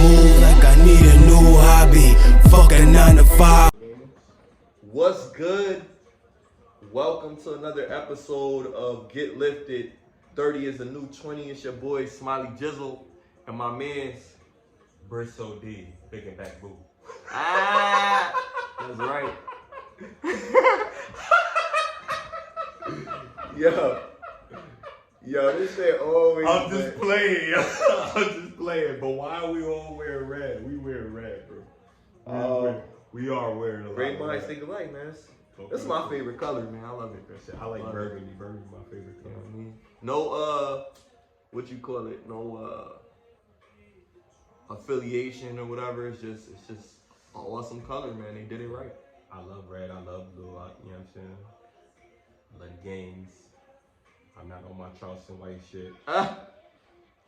move like I need a new hobby. Fuck a 9 to 5. What's good? Welcome to another episode of Get Lifted. 30 is the new 20. It's your boy Smiley Jizzle and my man's Brisso D, big and back boo. That's right. Yo, this shit always. I'm just playing. But why are we all wearing red? We wear red, bro. We are wearing a lot. Great minds think alike, man. This is my favorite color, man. I love it. I like burgundy. Burgundy my favorite color. You know what I mean? No, what you call it? No, affiliation or whatever. It's just an awesome color, man. They did it right. I love red. I love blue. You know what I'm saying? I love games. I'm not on my Charleston White shit.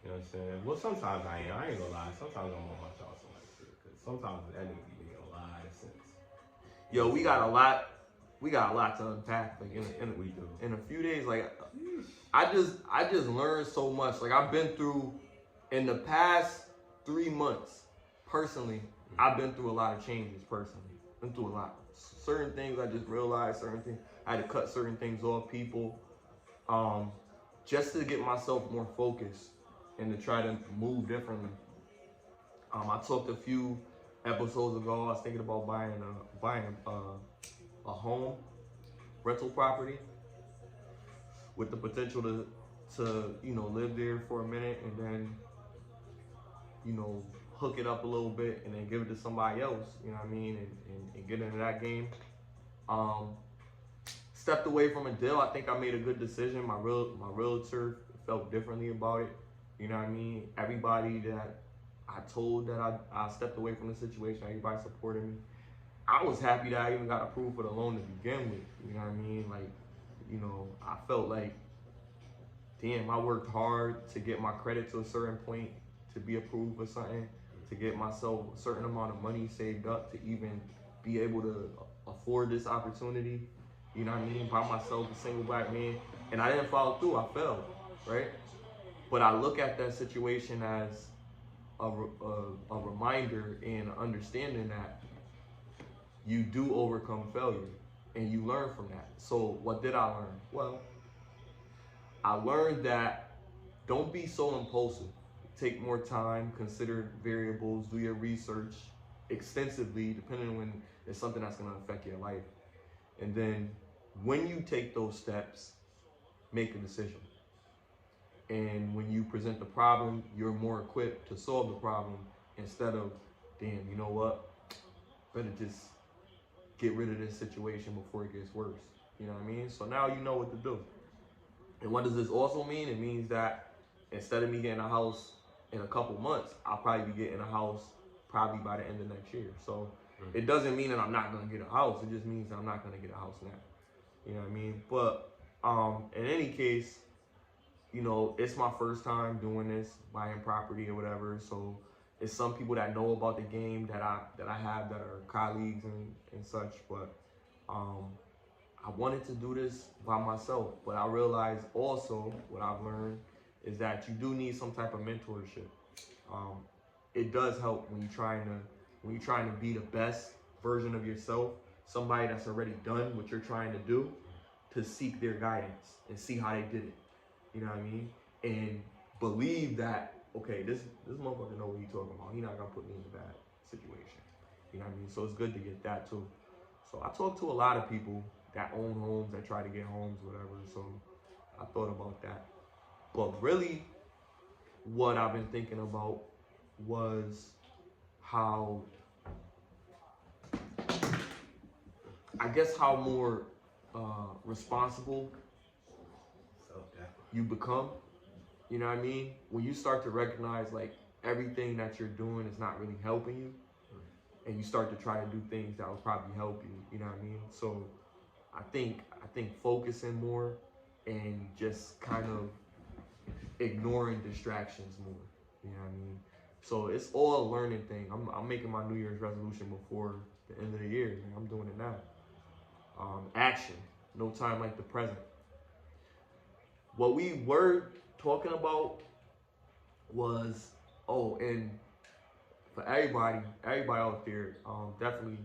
You know what I'm saying? Well, sometimes I am. I ain't gonna lie. Sometimes I'm on my Charleston White shit. Cause sometimes the enemy be making a lot of sense. Yo, we got a lot to unpack. Like in a few days, like I just learned so much. Like I've been through in the past 3 months, personally, I've been through a lot of changes personally. Been through a lot. Certain things I just realized, certain things I had to cut certain things off people. Just to get myself more focused and to try to move differently. I talked a few episodes ago. I was thinking about buying a home rental property with the potential to live there for a minute and then hook it up a little bit and then give it to somebody else. You know what I mean? And get into that game. Stepped away from a deal. I think I made a good decision. My realtor felt differently about it. You know what I mean? Everybody that I told that I stepped away from the situation, everybody supported me. I was happy that I even got approved for the loan to begin with. You know what I mean? Like, I felt like, damn, I worked hard to get my credit to a certain point, to be approved for something, to get myself a certain amount of money saved up to even be able to afford this opportunity. You know what I mean? By myself, a single black man. And I didn't follow through. I failed, right? But I look at that situation as a reminder and understanding that you do overcome failure and you learn from that. So what did I learn? Well, I learned that don't be so impulsive. Take more time, consider variables, do your research extensively, depending on when it's something that's going to affect your life. And then when you take those steps, make a decision. And when you present the problem, you're more equipped to solve the problem instead of, damn, you know what? Better just get rid of this situation before it gets worse. You know what I mean? So now you know what to do. And what does this also mean? It means that instead of me getting a house in a couple months, I'll probably be getting a house probably by the end of next year. So it doesn't mean that I'm not gonna get a house. It just means that I'm not gonna get a house now. You know what I mean? But in any case, it's my first time doing this, buying property or whatever. So it's some people that know about the game that I have that are colleagues and such. But I wanted to do this by myself. But I realized also what I've learned is that you do need some type of mentorship. It does help when you're trying to be the best version of yourself, somebody that's already done what you're trying to do, to seek their guidance and see how they did it. You know what I mean? And believe that, okay, this motherfucker know what he's talking about. He's not gonna put me in a bad situation. You know what I mean? So it's good to get that too. So I talked to a lot of people that own homes, that try to get homes, whatever. So I thought about that. But really, what I've been thinking about was how more responsible you become. You know what I mean? When you start to recognize like everything that you're doing is not really helping you, and you start to try to do things that will probably help you. You know what I mean? So I think focusing more and just kind of ignoring distractions more. You know what I mean? So it's all a learning thing. I'm making my New Year's resolution before the end of the year. Man. I'm doing it now. Action. No time like the present. What we were talking about was, and for everybody out there, definitely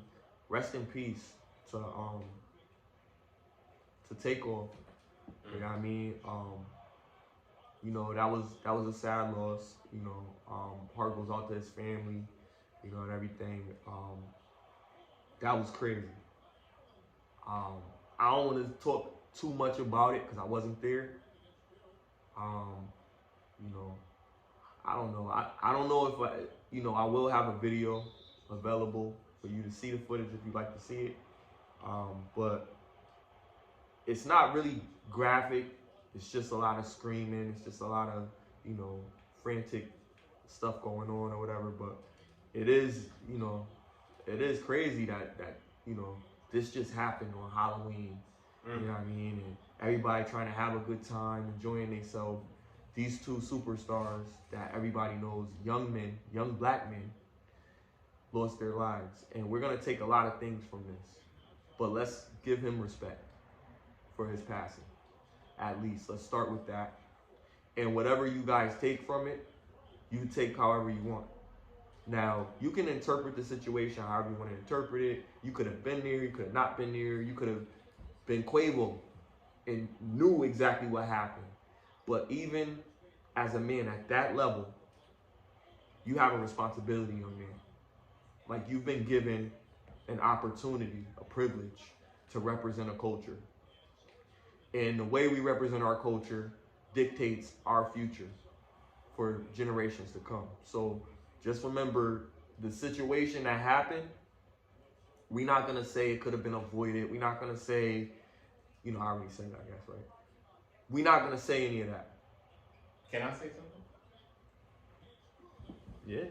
rest in peace to TakeOff. You know what I mean? You know, that was a sad loss. You know, heart goes out to his family. You know, and everything. That was crazy. I don't want to talk too much about it because I wasn't there. You know, I don't know. I don't know if I will have a video available for you to see the footage if you'd like to see it. But it's not really graphic. It's just a lot of screaming. It's just a lot of, frantic stuff going on or whatever. But it is, it is crazy that this just happened on Halloween. You know what I mean? And everybody trying to have a good time, enjoying themselves. These two superstars that everybody knows, young men, young black men, lost their lives. And we're going to take a lot of things from this. But let's give him respect for his passing. At least, let's start with that. And whatever you guys take from it, you take however you want. Now, you can interpret the situation however you want to interpret it. You could have been there, you could have not been there, you could have been Quavo and knew exactly what happened. But even as a man at that level, you have a responsibility, young man. Like, you've been given an opportunity, a privilege to represent a culture. And the way we represent our culture dictates our future for generations to come. So just remember the situation that happened, we're not going to say it could have been avoided. We're not going to say, I already said that, I guess, right? We're not going to say any of that. Can I say something? Yeah.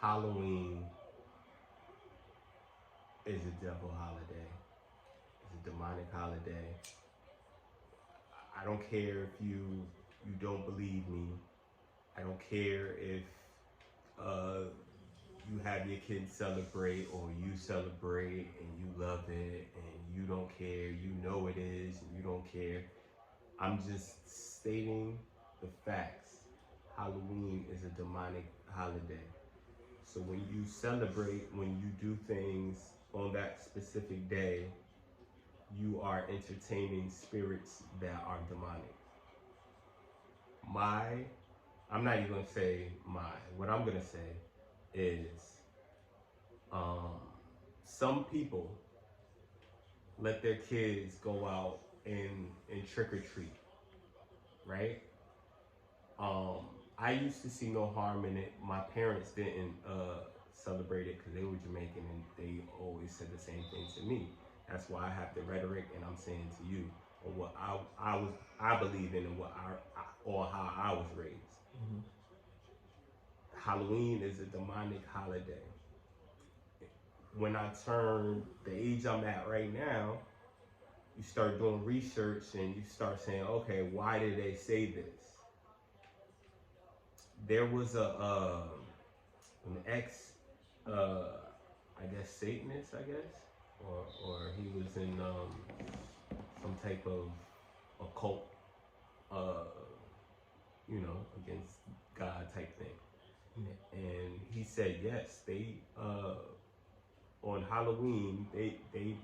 Halloween is a devil holiday. It's a demonic holiday. I don't care if you don't believe me. I don't care if you have your kids celebrate or you celebrate and you love it and you don't care. You know it is and you don't care. I'm just stating the facts. Halloween is a demonic holiday. So when you celebrate, when you do things on that specific day, you are entertaining spirits that are demonic. I'm not even gonna say what I'm gonna say is, some people let their kids go out and trick or treat, right? I used to see no harm in it. My parents didn't celebrate it because they were Jamaican and they always said the same thing to me. That's why I have the rhetoric and I'm saying to you, or what I believe in and or how I was raised. Mm-hmm. Halloween is a demonic holiday. When I turn the age I'm at right now, you start doing research and you start saying, okay, why did they say this? There was an ex, I guess Satanist, or he was in some type of occult, against God type thing. Mm-hmm. And he said, yes, they, on Halloween, they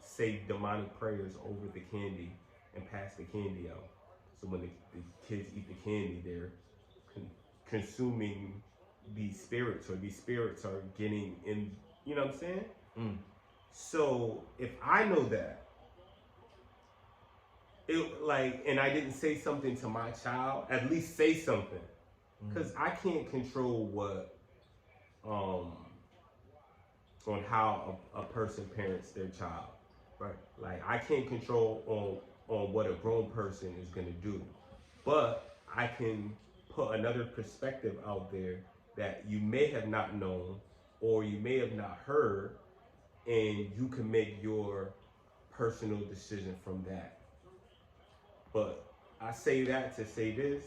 say demonic prayers over the candy and pass the candy out. So when the kids eat the candy, they're consuming these spirits, or these spirits are getting in, you know what I'm saying? Mm. So if I know that, and I didn't say something to my child, at least say something. Because I can't control what, on how a person parents their child. Right. Like, I can't control on what a grown person is gonna do. But I can put another perspective out there that you may have not known or you may have not heard, and you can make your personal decision from that. But I say that to say this: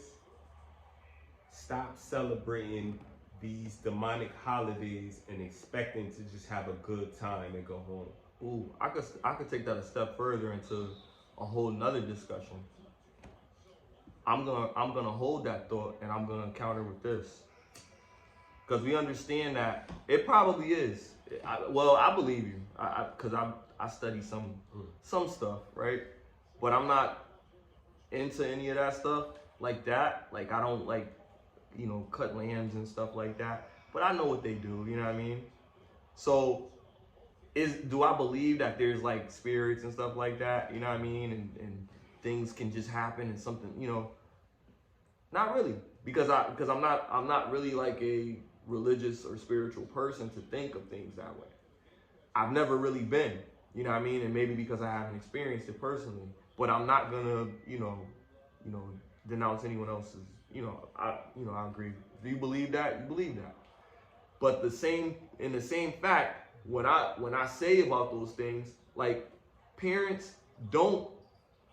stop celebrating these demonic holidays and expecting to just have a good time and go home. Ooh, I could take that a step further into a whole nother discussion. I'm gonna hold that thought and I'm gonna counter with this, because we understand that it probably is. I believe you, because I study some stuff, right? But I'm not into any of that stuff like that. Like I don't like, cut lambs and stuff like that. But I know what they do. You know what I mean? So do I believe that there's like spirits and stuff like that? You know what I mean? And things can just happen and something, not really, because I'm not really like a religious or spiritual person to think of things that way. I've never really been, you know what I mean? And maybe because I haven't experienced it personally, but I'm not gonna, denounce anyone else's, I agree. If you believe that, you believe that. But in the same fact, when I say about those things, like parents don't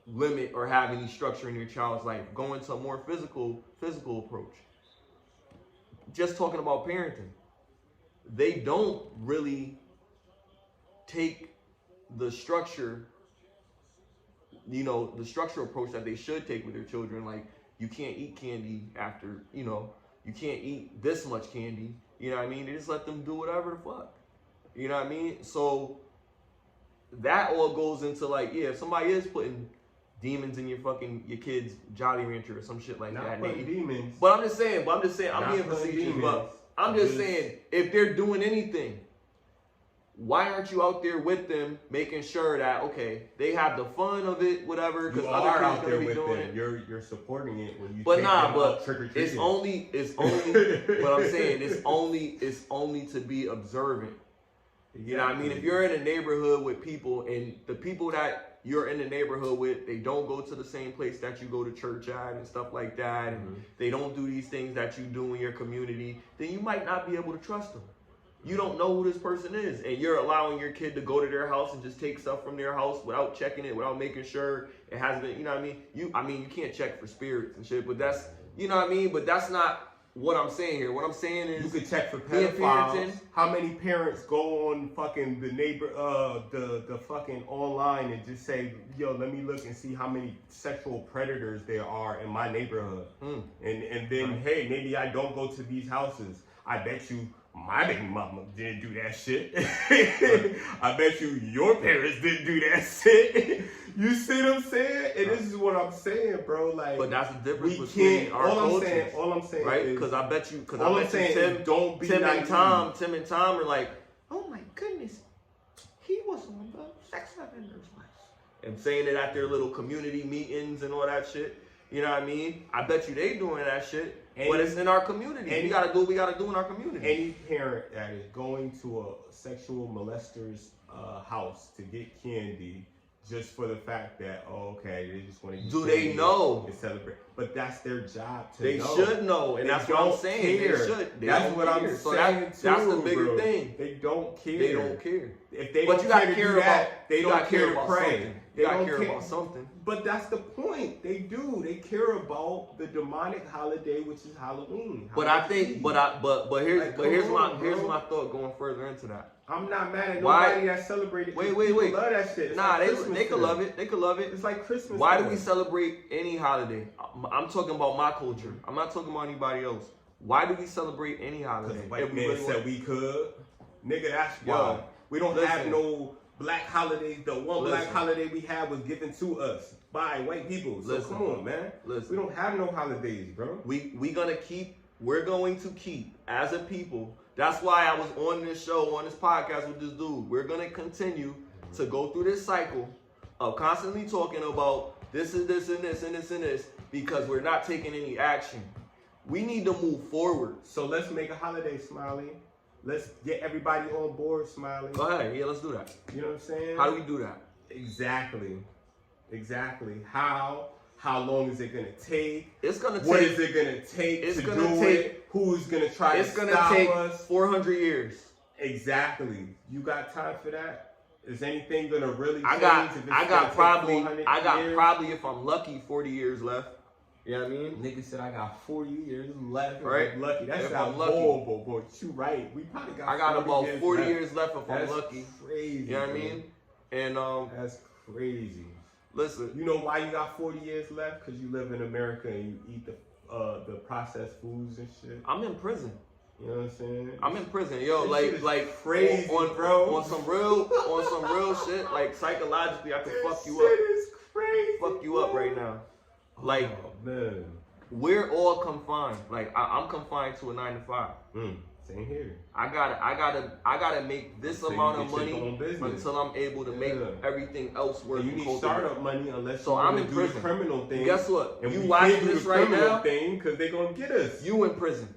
limit or have any structure in your child's life. Go into a more physical approach. Just talking about parenting, they don't really take the structure, the structural approach that they should take with their children. Like, you can't eat candy after, you can't eat this much candy. You know what I mean? They just let them do whatever the fuck. You know what I mean? So that all goes into like, yeah, if somebody is putting demons in your kid's Jolly Rancher or some shit like that. Demons. But I'm just saying, I'm being facetious, but I'm just saying, if they're doing anything, why aren't you out there with them, making sure that, okay, they have the fun of it, whatever, because other kids are gonna be doing it. You're supporting it when you it's only but I'm saying it's only to be observant. Exactly. You know what I mean? If you're in a neighborhood with people, and the people that you're in the neighborhood with, they don't go to the same place that you go to church at and stuff like that, and they don't do these things that you do in your community, then you might not be able to trust them. You don't know who this person is, and you're allowing your kid to go to their house and just take stuff from their house without checking it, without making sure it hasn't been, you know what I mean? You can't check for spirits and shit, but that's, you know what I mean? But that's not what I'm saying here. What I'm saying is, you could check for pedophiles. How many parents go on fucking the fucking online and just say, yo, let me look and see how many sexual predators there are in my neighborhood. And then, hey, maybe I don't go to these houses. I bet you my baby mama didn't do that shit. I bet you your parents didn't do that shit. You see what I'm saying? And this is what I'm saying, bro. Like, but that's the difference between our cultures. All I'm saying, right? Because I bet you, Tim and Tom are like, oh my goodness, he was on the sex offenders list, and saying it at their little community meetings and all that shit. You know what I mean? I bet you they doing that shit. But it's in our community. We gotta do what we gotta do in our community. Any parent that is going to a sexual molester's house to get candy just for the fact that, they just want to do they know and celebrate? But that's their job to know. They should know, and that's what I'm saying. They should. That's what I'm saying. That's the bigger thing. They don't care. They don't care. If they don't care to do that, they don't care to pray. They don't care about something. But that's the point. They do. They care about the demonic holiday, which is Halloween. But I think, here's my thought going further into that. I'm not mad at nobody that celebrated. Wait. Love that shit. Nah, they could love it. They could love it. It's like Christmas. Why do we celebrate any holiday? I'm talking about my culture. I'm not talking about anybody else. Why do we celebrate any holiday? Because white men said we could. Nigga, that's why. We don't have no black holidays. The one black holiday we had was given to us by white people. So come on, man. We don't have no holidays, bro. We're going to keep, as a people. That's why I was on this show, on this podcast with this dude. We're going to continue to go through this cycle of constantly talking about this and this and this and this and this, because we're not taking any action. We need to move forward. So let's make a holiday, Smiley. Let's get everybody on board, Smiley. Go ahead. Yeah, let's do that. You know what I'm saying? How do we do that? Exactly. How long is it going to take? It's going to take. What is it going to take to do it? Who's going to try to stop us? It's going to take 400 years. Exactly. You got time for that? Is anything going to really change? I got probably, if I'm lucky, 40 years left. You know what I mean? Nigga said I got 40 years left. Right. Lucky. That sounds horrible, but you right. We probably got. I got about 40 years left if I'm lucky. Crazy. You know what I mean? And that's crazy. Listen. You know why you got 40 years left? Because you live in America and you eat the processed foods and shit. I'm in prison. You know what I'm saying? I'm in prison, yo. This Like crazy, bro. On some real shit. Like psychologically, I can fuck you up. Shit is crazy. Fuck you up right now. Like, oh, man. We're all confined. Like I'm confined to a 9 to 5. Same here. I gotta make this amount of money until I'm able to make everything else work. And you need startup money unless so I'm in do prison. The criminal thing. Guess what? And you we watching can't do this the right criminal now? thing because they gonna get us. You in prison.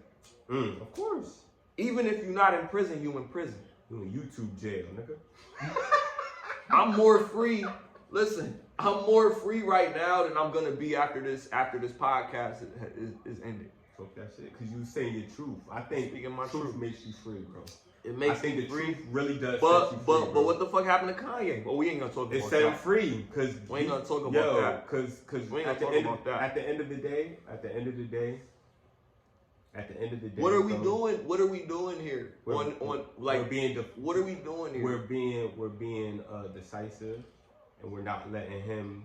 Of course. Even if you're not in prison, you in prison. You in YouTube jail, nigga. I'm more free. Listen, I'm more free right now than I'm gonna be after this podcast is ended. Talk that shit, cause you saying your truth. I think speaking my truth makes you free, bro. It makes I think the free. Truth really does. But set you free, but what the fuck happened to Kanye? Well, we ain't gonna talk about it that. set him free, cause we ain't gonna talk about that. Cause we ain't at gonna the talk end about that. at the end of the day, what are we doing? What are we doing here? What are we doing here? We're being decisive, and we're not letting him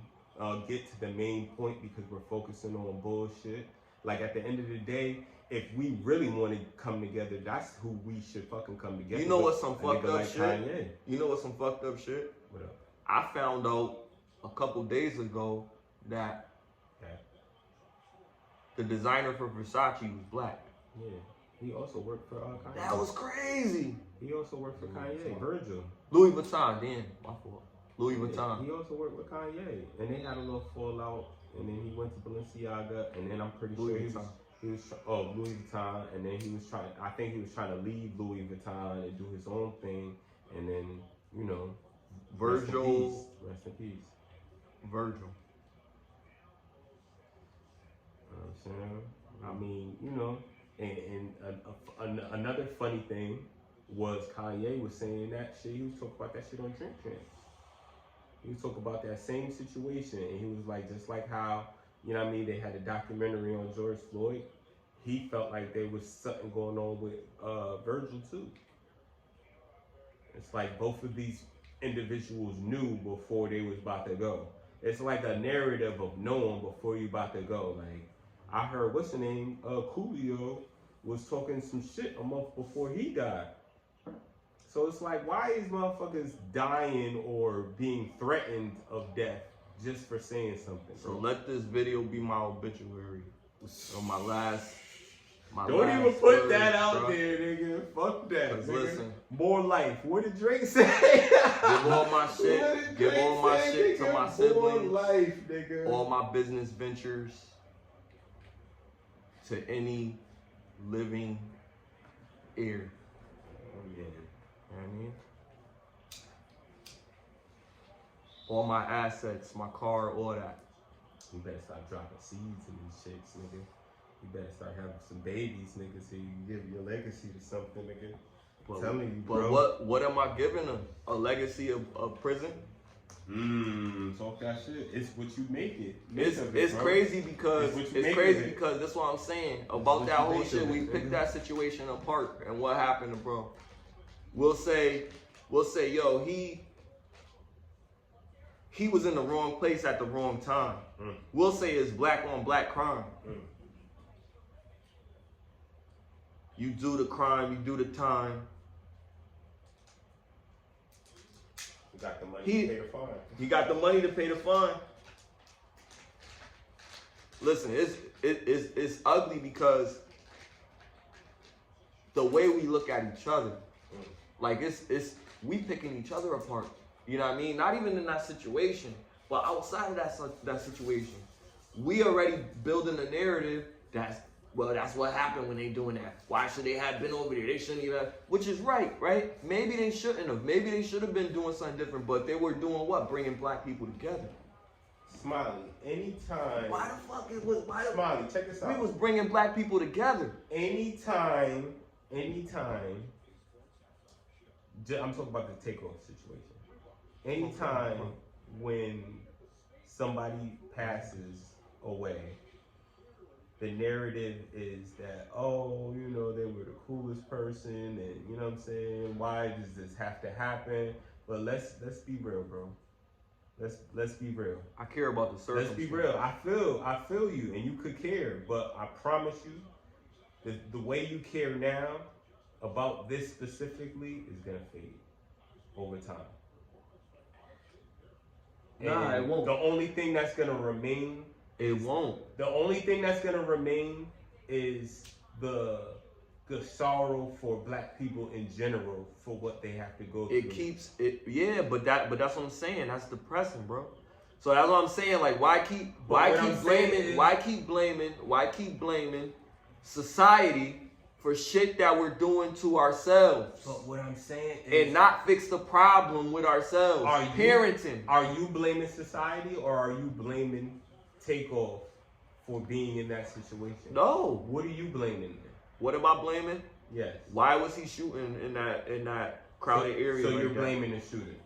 get to the main point because we're focusing on bullshit. Like at the end of the day, if we really want to come together, that's who we should fucking come together. You know what's some fucked up like shit? Kanye. You know what's some fucked up shit? What up? I found out a couple days ago that the designer for Versace was black. Yeah. He also worked for Kanye. That was crazy. He also worked for Kanye. Virgil. Louis Vuitton, damn, my fault. Louis Vuitton. He also worked with Kanye, and they had a little fallout. And then he went to Balenciaga, and then I'm pretty sure he was Louis Vuitton, and then he was trying. I think he was trying to leave Louis Vuitton and do his own thing, and then Virgil. Rest in peace. Virgil. You know what I'm saying? I mean, and another funny thing was Kanye was saying that shit. He was talking about that shit on Drink Champs. He was talking about that same situation, and he was like, just like how, they had a documentary on George Floyd. He felt like there was something going on with Virgil too. It's like both of these individuals knew before they was about to go. It's like a narrative of knowing before you about to go. Like, I heard, what's the name? Coolio was talking some shit a month before he died. So it's like, why is motherfuckers dying or being threatened of death just for saying something? So let this video be my obituary. On my last. Don't even put that out there, nigga. Fuck that. Nigga. Listen. More life. What did Drake say? Give all my shit. Give all my shit to my siblings. More life, nigga. All my business ventures. To any living heir. Oh, yeah. You know what I mean? All my assets, my car, all that. You better start dropping seeds in these shits, nigga. You better start having some babies, nigga, so you can give your legacy to something, nigga. I'm telling you, bro. But what am I giving them? A legacy of prison? Talk that shit. It's what you make it. It's crazy because that's what I'm saying about that whole shit. We picked that situation apart, and what happened to bro? We'll say, yo, he was in the wrong place at the wrong time. We'll say it's black on black crime. You do the crime, you do the time. He got the money to pay the fine. He got the money to pay the fine. Listen, it's ugly because the way we look at each other, like it's we picking each other apart. You know what I mean? Not even in that situation, but outside of that situation, we already building a narrative that's what happened when they doing that. Why should they have been over there? They shouldn't even have, which is right? Maybe they shouldn't have. Maybe they should have been doing something different, but they were doing what? Bringing black people together. Smiley, anytime. Why the fuck it was? Smiley, check this out. We was bringing black people together. Anytime. I'm talking about the TakeOff situation. Anytime when somebody passes away, the narrative is that, they were the coolest person, and you know what I'm saying? Why does this have to happen? But let's be real, bro. Let's be real. I care about the circumstance. Let's be real. I feel you, and you could care, but I promise you, the way you care now about this specifically is gonna fade over time. Nah, it won't. The only thing that's gonna remain. It won't. The only thing that's gonna remain is the sorrow for black people in general for what they have to go through. It keeps it, yeah, but that's what I'm saying. That's depressing, bro. So that's what I'm saying. Like, why keep blaming society for shit that we're doing to ourselves? But what I'm saying is, and not fix the problem with ourselves. Parenting. Are you blaming society or are you blaming TakeOff for being in that situation? No. What are you blaming? What am I blaming? Yes. Why was he shooting in that crowded area? So like you're that? blaming the shooter.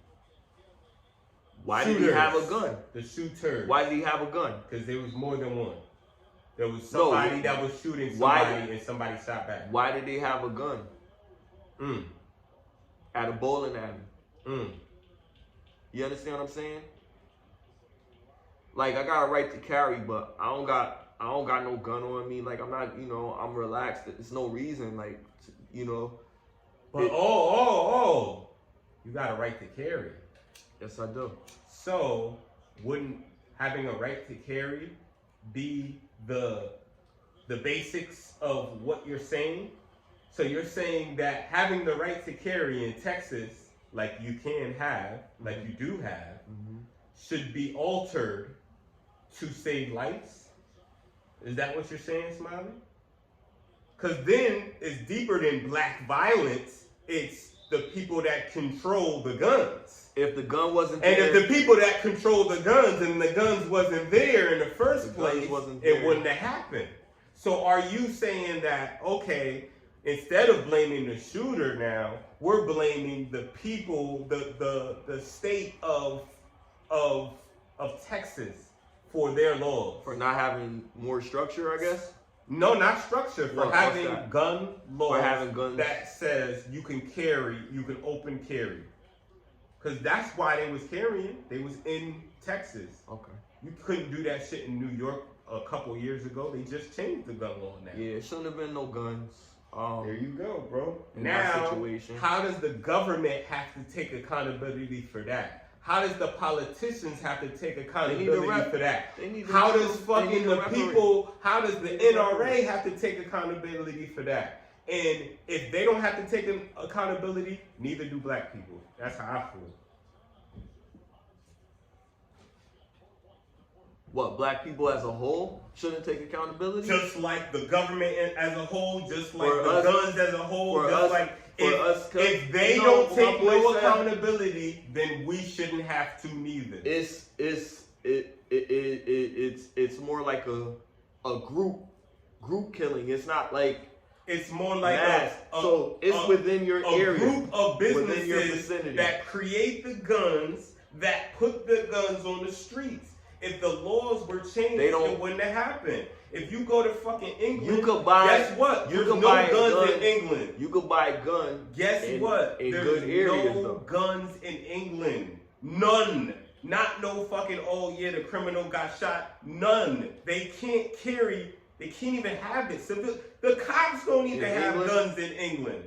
Why did he have a gun? The shooter. Why did he have a gun? Because there was more than one. There was somebody that was shooting somebody and somebody shot back. Why did he have a gun? At a bowling alley. You understand what I'm saying? Like, I got a right to carry, but I don't got no gun on me. Like, I'm not, I'm relaxed. There's no reason, like, But you got a right to carry. Yes, I do. So, wouldn't having a right to carry be the basics of what you're saying? So you're saying that having the right to carry in Texas, like you can have, like you do have, should be altered to save lives? Is that what you're saying, Smiley? Because then it's deeper than black violence. It's the people that control the guns. If the gun wasn't there, and if the people that control the guns and the guns wasn't there in the first place, it wouldn't have happened. So are you saying that, okay, instead of blaming the shooter now, we're blaming the people, the state of Texas for their laws? For not having more structure, I guess? No, not structure. For having gun laws, for having guns that says you can carry, you can open carry. Because that's why they was carrying. They was in Texas. Okay. You couldn't do that shit in New York a couple years ago. They just changed the gun law now. Yeah, it shouldn't have been no guns. There you go, bro. In now, that situation. How does the government have to take accountability for that? How does the politicians have to take accountability for that? How does fucking the people, how does the NRA have to take accountability for that? And if they don't have to take accountability, neither do black people. That's how I feel. What, black people as a whole shouldn't take accountability? Just like the government as a whole, just like the guns as a whole, just like if they don't take no accountability, then we shouldn't have to neither. It's more like a group killing. It's not like it's more like so it's within your area, group of within your businesses vicinity that create the guns, that put the guns on the streets. If the laws were changed, it wouldn't have happened. If you go to fucking England, you could buy, guess what? There's no guns in England. You could buy a gun. Guess what? There's no guns in England. None. Not no fucking, oh yeah, the criminal got shot. None. They can't carry, they can't even have it. The cops don't even have guns in England.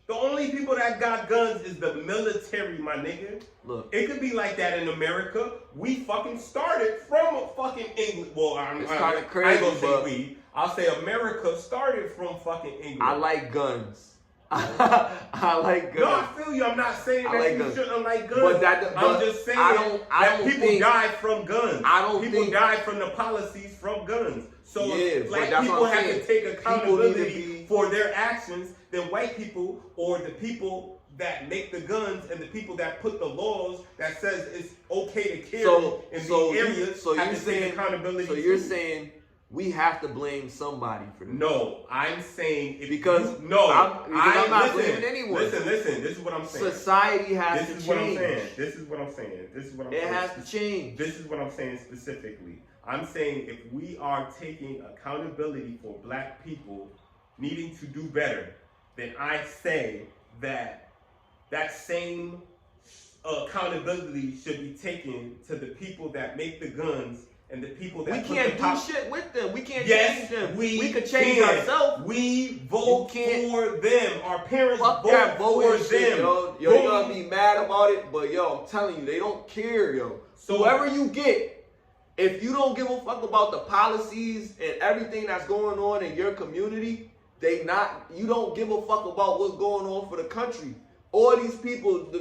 The only people that got guns is the military, my nigga. Look, it could be like that in America. We fucking started from a fucking England. Well, it's kind of crazy. I ain't gonna say we. I'll say America started from fucking England. I like guns. I like guns. No, I feel you. I'm not saying that you shouldn't like guns. I'm just saying that people die from guns. People die from the policies from guns. So if black people have to take accountability for their actions, then white people or the people that make the guns and the people that put the laws that says it's okay to carry in these areas have to take accountability. So you're saying we have to blame somebody for this? No, I'm saying I'm not blaming anyone. Listen. This is what I'm saying. Society has to change. This is what I'm saying. It has to change. This is what I'm saying specifically. I'm saying if we are taking accountability for black people needing to do better, then I say that same accountability should be taken to the people that make the guns and the people that we can't do shit with them. We can't yes, change them. We can change ourselves. We vote for them. Our parents vote for shit, them. Yo, you're gonna be mad about it, but yo, I'm telling you, they don't care, yo. So whoever you get, if you don't give a fuck about the policies and everything that's going on in your community, you don't give a fuck about what's going on for the country. All these people,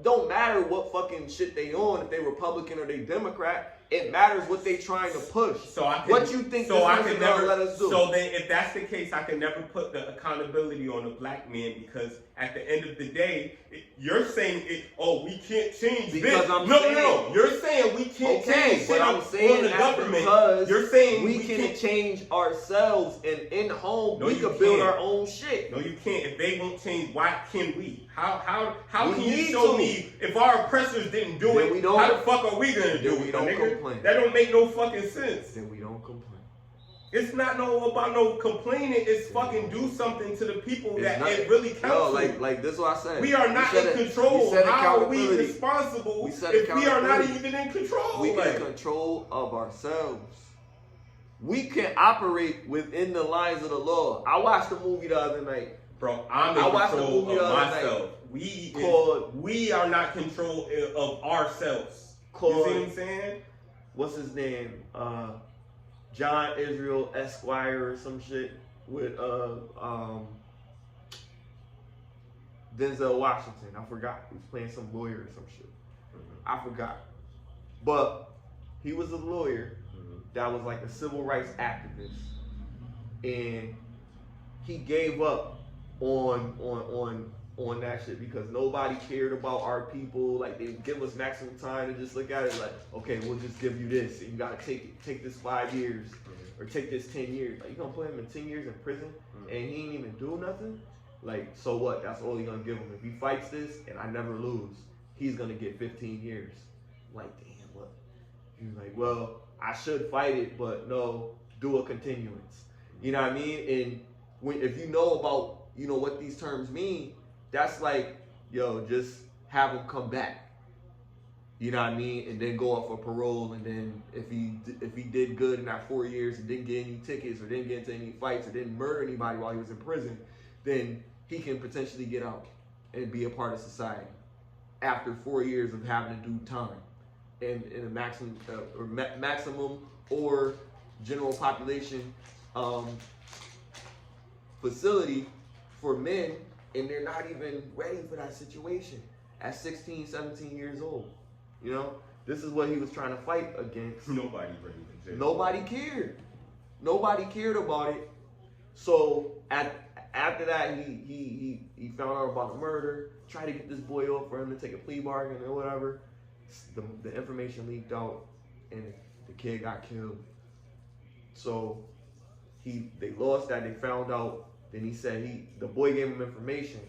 don't matter what fucking shit they on, if they Republican or they Democrat. It matters what they trying to push. What you think this is gonna let us do? So then, if that's the case, I can never put the accountability on the black man because at the end of the day, you're saying we can't change this. No. You're saying we can't change but I'm saying on the government. Because you're saying we can change ourselves and in home we can build our own shit. No, you can't. If they won't change, why can we? How can you show me if our oppressors didn't do it? How the fuck are we gonna do it? We don't complain. That don't make no fucking sense. Then we don't complain. It's not about no complaining. It's fucking do something to the people it really counts. No, like this is what I said. We are not in control. How are we responsible if we are not even in control? We get control of ourselves. We can operate within the lines of the law. I watched a movie the other night. Bro, I'm in control of myself. We are not in control of ourselves. You see what I'm saying? What's his name? John Israel Esquire or some shit with Denzel Washington. I forgot. He was playing some lawyer or some shit. I forgot. But he was a lawyer that was like a civil rights activist. And he gave up on that shit because nobody cared about our people. Like, they give us maximum time to just look at it like, okay, we'll just give you this and you gotta take this 5 years or take this 10 years. Like, you gonna put him in 10 years in prison and he ain't even do nothing? Like, so what? That's all you're gonna give him. If he fights this and I never lose, he's gonna get 15 years. Like, damn, what? He's like, well, I should fight it, but no, do a continuance. You know what I mean? And if you know about, what these terms mean, that's like, yo, just have him come back. You know what I mean? And then go up for parole. And then if he did good in that 4 years and didn't get any tickets or didn't get into any fights or didn't murder anybody while he was in prison, then he can potentially get out and be a part of society after 4 years of having to do time in a maximum or general population facility for men, and they're not even ready for that situation at 16, 17 years old. This is what he was trying to fight against. Nobody ready for jail. Nobody cared. Nobody cared about it. So after that, he found out about the murder, tried to get this boy off for him to take a plea bargain or whatever. The information leaked out, and the kid got killed. So they lost that. They found out. Then he said the boy gave him information.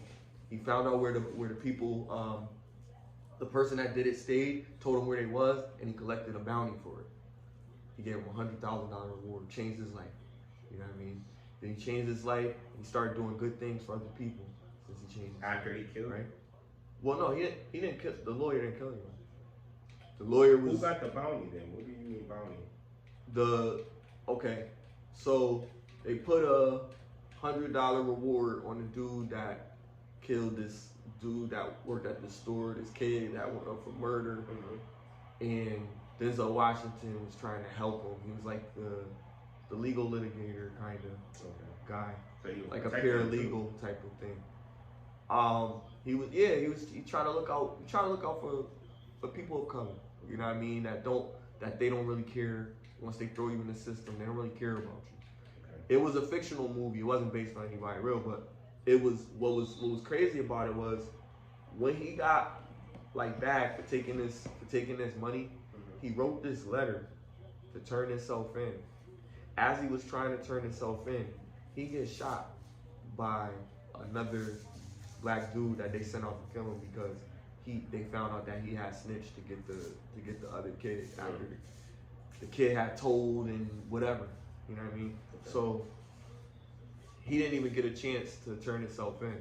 He found out where the people, the person that did it stayed, told him where they was, and he collected a bounty for it. He gave him a $100,000 reward, changed his life. You know what I mean? Then he changed his life, and he started doing good things for other people since he changed his life. After he killed him? Right? Well, no, he didn't kill. The lawyer didn't kill him. The lawyer was. Who got the bounty then? What do you mean bounty? Okay, so they put a $100 reward on the dude that killed this dude that worked at the store, this kid that went up for murder, and Denzel Washington was trying to help him. He was like the legal litigator kind of guy, so like a paralegal type of thing. He tried to look out for people of color. You know what I mean? That they don't really care once they throw you in the system. They don't really care about you. It was a fictional movie. It wasn't based on anybody real, but it was what was crazy about it was when he got like back for taking this money, he wrote this letter to turn himself in. As he was trying to turn himself in, he gets shot by another black dude that they sent out to kill him because they found out that he had snitched to get the other kid after the kid had told and whatever. You know what I mean? So he didn't even get a chance to turn himself in.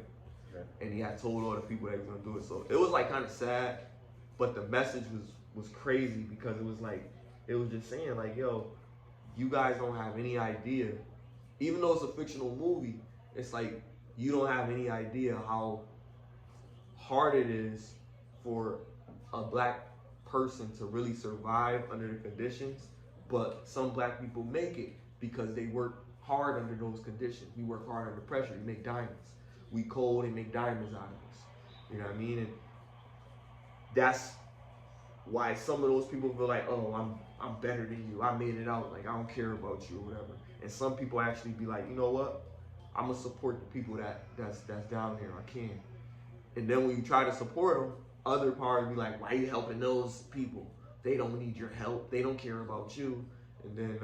And he had told all the people that he was gonna do it. So it was like kind of sad but the message was crazy because it was like, it was just saying like, yo, you guys don't have any idea, even though it's a fictional movie, it's like, you don't have any idea how hard it is for a black person to really survive under the conditions, but some black people make it because they work hard under those conditions. We work hard under pressure. We make diamonds. We cold and make diamonds out of us. You know what I mean? And that's why some of those people feel like, oh, I'm better than you. I made it out. Like, I don't care about you or whatever. And some people actually be like, you know what? I'm gonna support the people that's down here. I can. And then when you try to support them, other parties be like, why are you helping those people? They don't need your help. They don't care about you. And then,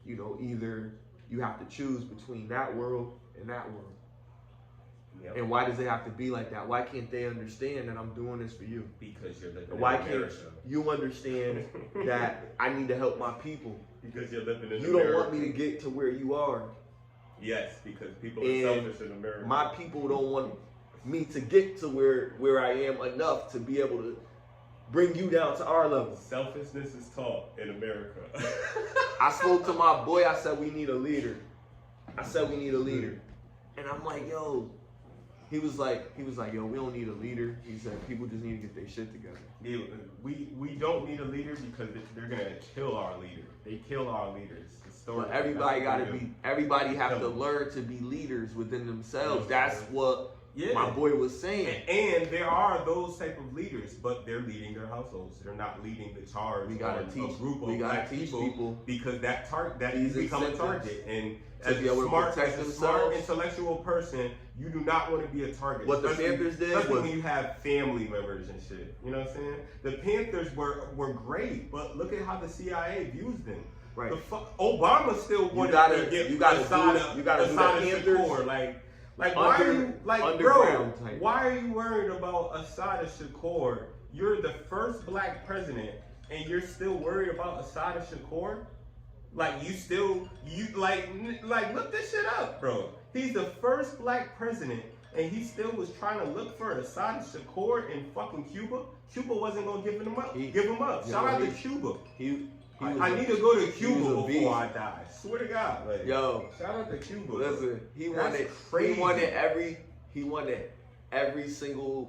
you know, either you have to choose between that world and that world. Yep. And why does it have to be like that? Why can't they understand that I'm doing this for you? Because you're living why in America. Can't you understand that I need to help my people? Because you're living in you America. You don't want me to get to where you are. Yes, because people are selfish in America. My people don't want me to get to where I am enough to be able to bring you down to our level. Selfishness is taught in America. I spoke to my boy. I said, we need a leader. And I'm like, yo. He was like, yo, we don't need a leader. He said, people just need to get their shit together. Yeah, we don't need a leader because they're gonna kill our leader. They kill our leaders. But everybody have to learn to be leaders within themselves. That's what my boy was saying. And there are those type of leaders, but they're leading their households. They're not leading the charge. We gotta teach a group of we gotta black teach people because that you become a target. And as a smart intellectual person, you do not want to be a target. What the Panthers did, especially when you have family members and shit. You know what I'm saying? The Panthers were great, but look at how the CIA views them. Right. The fuck, Obama still wanted to get Assad Shakur. Like why are you why are you worried about Assad Shakur? You're the first black president, and you're still worried about Assad Shakur? Like look this shit up, bro. He's the first black president, and he still was trying to look for Assad Shakur in fucking Cuba. Cuba wasn't gonna give him up. Shout out to Cuba. I need to go to Cuba before I die. Swear to God, like, yo. Shout out to Cuba. Listen, he wanted every single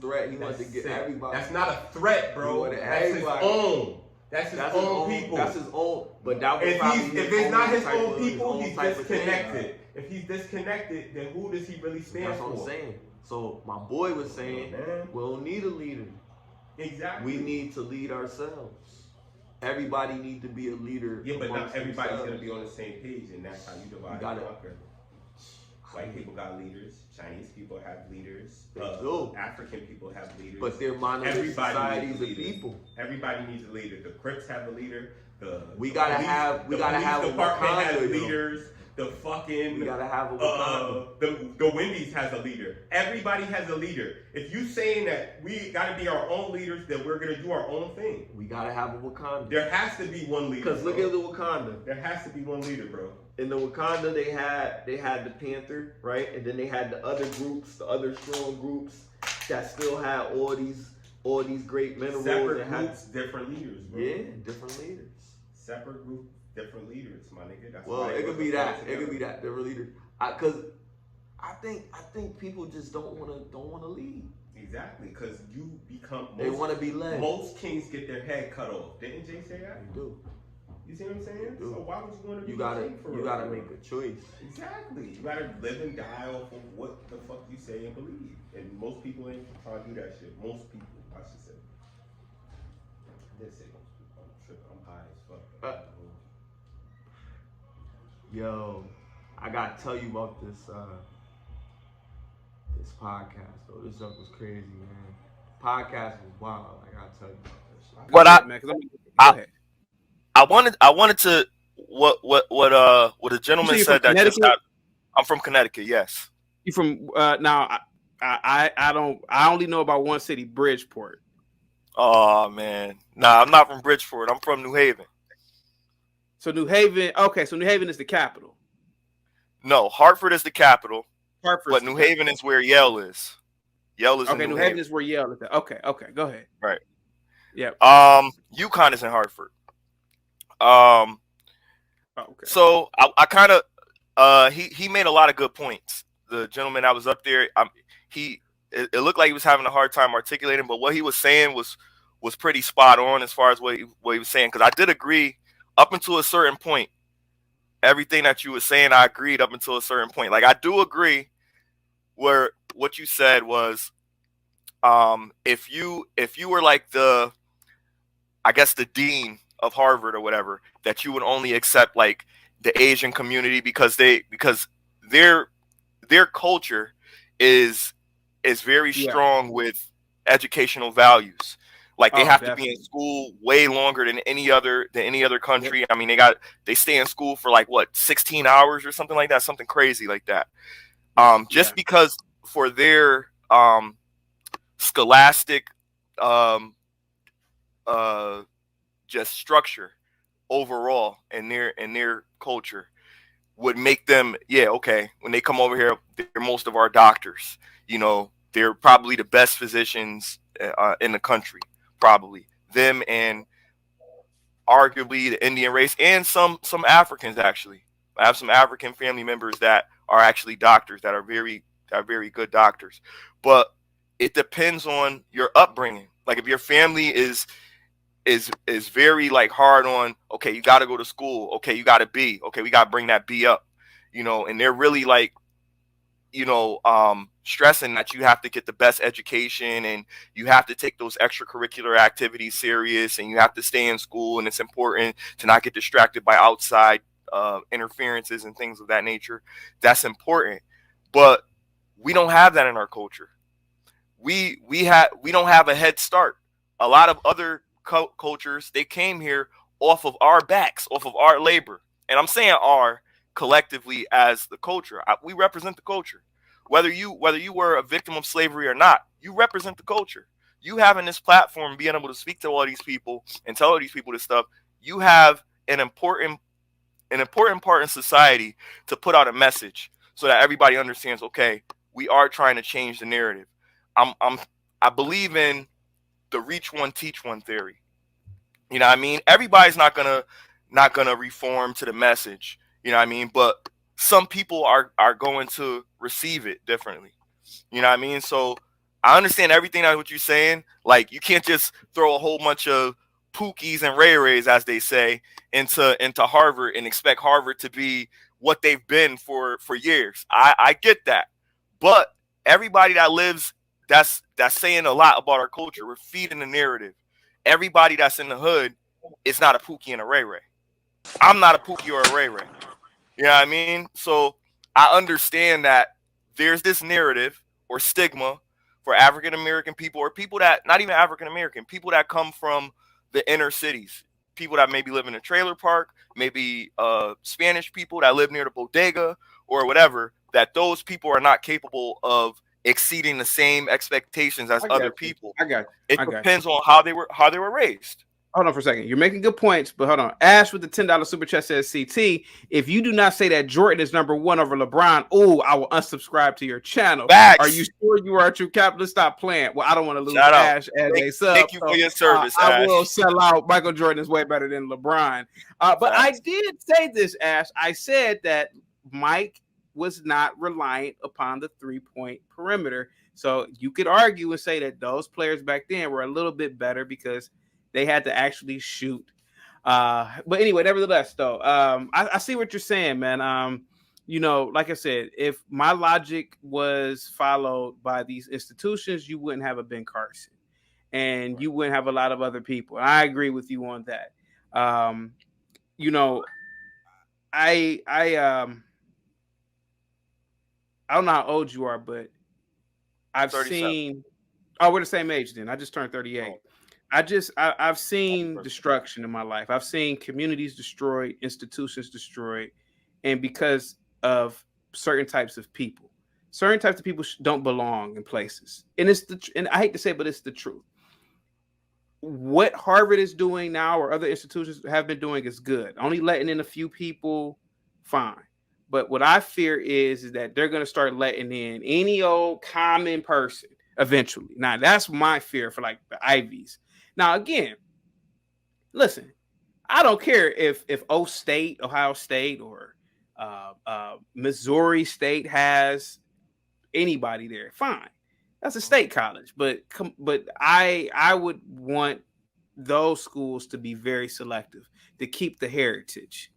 threat. He wanted to get everybody. That's not a threat, bro. That's his own. That's his own people. That's his own. But that was if it's not his own people, he's disconnected. If he's disconnected, then who does he really stand for? That's what I'm saying. So my boy was saying, we don't need a leader. Exactly. We need to lead ourselves. Everybody need to be a leader. Yeah, but not everybody's gonna be on the same page, and that's how you divide and conquer. White people got leaders. Chinese people have leaders. African people have leaders. But they're monolithic societies of people. Everybody needs a leader. The Crips have a leader. We gotta have a department has leaders. The fucking we gotta have a the Wendy's has a leader. Everybody has a leader. If you saying that we gotta be our own leaders, then we're gonna do our own thing. We gotta have a Wakanda. There has to be one leader. Because look at the Wakanda. There has to be one leader, bro. In the Wakanda, they had the Panther, right, and then they had the other groups, the other strong groups that still had all these great minerals. Separate groups, different leaders, bro. Yeah, different leaders. Separate group. Different leaders, my nigga. That's it could be that. It could be that different leaders. Cause I think people just don't wanna lead. Exactly, cause you become. They want to be led. Most kings get their head cut off. Didn't Jay say that? They do. You see what I'm saying? So why would you want to be you gotta make a choice. Exactly. You gotta live and die off of what the fuck you say and believe. And most people ain't trying to do that shit. Most people, I should say. I did say most people. I'm tripping. I'm high as fuck. Yo, I gotta tell you about this this podcast though. This stuff was crazy, man. Podcast was wild. I gotta tell you about this shit. I wanted to what a gentleman said that just got. I'm from Connecticut. Yes. You from now? I only know about one city, Bridgeport. Oh man, nah, I'm not from Bridgeport. I'm from New Haven. So New Haven, okay. So New Haven is the capital. No, Hartford is the capital. Hartford, but New Haven is where Yale is. Yale is in New New Haven Haven. is where Yale is at. Okay, go ahead. Right. Yep. UConn is in Hartford. Okay. So I kind of he made a lot of good points. The gentleman that was up there, it looked like he was having a hard time articulating, but what he was saying was pretty spot on as far as what he was saying. Because I did agree up until a certain point. Everything that you were saying, I agreed up until a certain point. Like I do agree where what you said was, if you were like the dean of Harvard or whatever, that you would only accept like the Asian community because their culture is very strong with educational values. Like they have to be in school way longer than any other country. Yep. I mean, they stay in school for like what 16 hours or something like that, something crazy like that. Just because for their scholastic just structure overall in their culture would make them when they come over here, they're most of our doctors. You know, they're probably the best physicians in the country. Probably them and arguably the Indian race and some Africans. Actually, I have some African family members that are actually doctors that are very good doctors. But it depends on your upbringing. Like if your family is very like hard on, okay, you got to go to school. Okay, you got a B. Okay, we got to bring that B up. You know, and they're really like, you know, stressing that you have to get the best education and you have to take those extracurricular activities serious and you have to stay in school, and it's important to not get distracted by outside interferences and things of that nature. That's important. But we don't have that in our culture. We don't have a head start. A lot of other cultures, they came here off of our backs, off of our labor. And I'm saying our collectively as the culture. We represent the culture. Whether you were a victim of slavery or not, you represent the culture. You having this platform, being able to speak to all these people and tell all these people this stuff, you have an important part in society to put out a message so that everybody understands, okay, we are trying to change the narrative. I believe in the reach one, teach one theory. You know what I mean? Everybody's not gonna reform to the message. You know what I mean? But some people are going to receive it differently. You know what I mean? So I understand everything that what you're saying. Like you can't just throw a whole bunch of pookies and ray-rays, as they say, into Harvard and expect Harvard to be what they've been for years. I get that. But everybody that lives, that's saying a lot about our culture. We're feeding the narrative. Everybody that's in the hood is not a pookie and a ray-ray. I'm not a pookie or a ray-ray. You know what I mean? So I understand that there's this narrative or stigma for African American people, or people that not even African American, people that come from the inner cities, people that maybe live in a trailer park, maybe Spanish people that live near the bodega or whatever, that those people are not capable of exceeding the same expectations as other people. I got you. It depends on how they were raised. Hold on for a second. You're making good points, but hold on. Ash with the $10 super chat says, CT, if you do not say that Jordan is number one over LeBron, I will unsubscribe to your channel. Facts. Are you sure you are a true capitalist? Stop playing. Well, I don't want to lose Shout Ash as a sub. Thank you for your service, Ash. I will sell out. Michael Jordan is way better than LeBron. But Facts. I did say this, Ash. I said that Mike was not reliant upon the three-point perimeter. So you could argue and say that those players back then were a little bit better because they had to actually shoot. But anyway, nevertheless, though, I see what you're saying, man. You know, like I said, if my logic was followed by these institutions, you wouldn't have a Ben Carson, and you wouldn't have a lot of other people. And I agree with you on that. You know, I don't know how old you are, but I've 37. seen. Oh, we're the same age then. I just turned 38. I've seen destruction in my life. I've seen communities destroyed, institutions destroyed, and because of certain types of people. Certain types of people don't belong in places. And and I hate to say it, but it's the truth. What Harvard is doing now or other institutions have been doing is good. Only letting in a few people, fine. But what I fear is that they're going to start letting in any old common person. eventually. Now, that's my fear for like the Ivies. Now, again, listen, I don't care if Ohio State, or Missouri State has anybody there. Fine, that's a state college, but I would want those schools to be very selective to keep the heritage.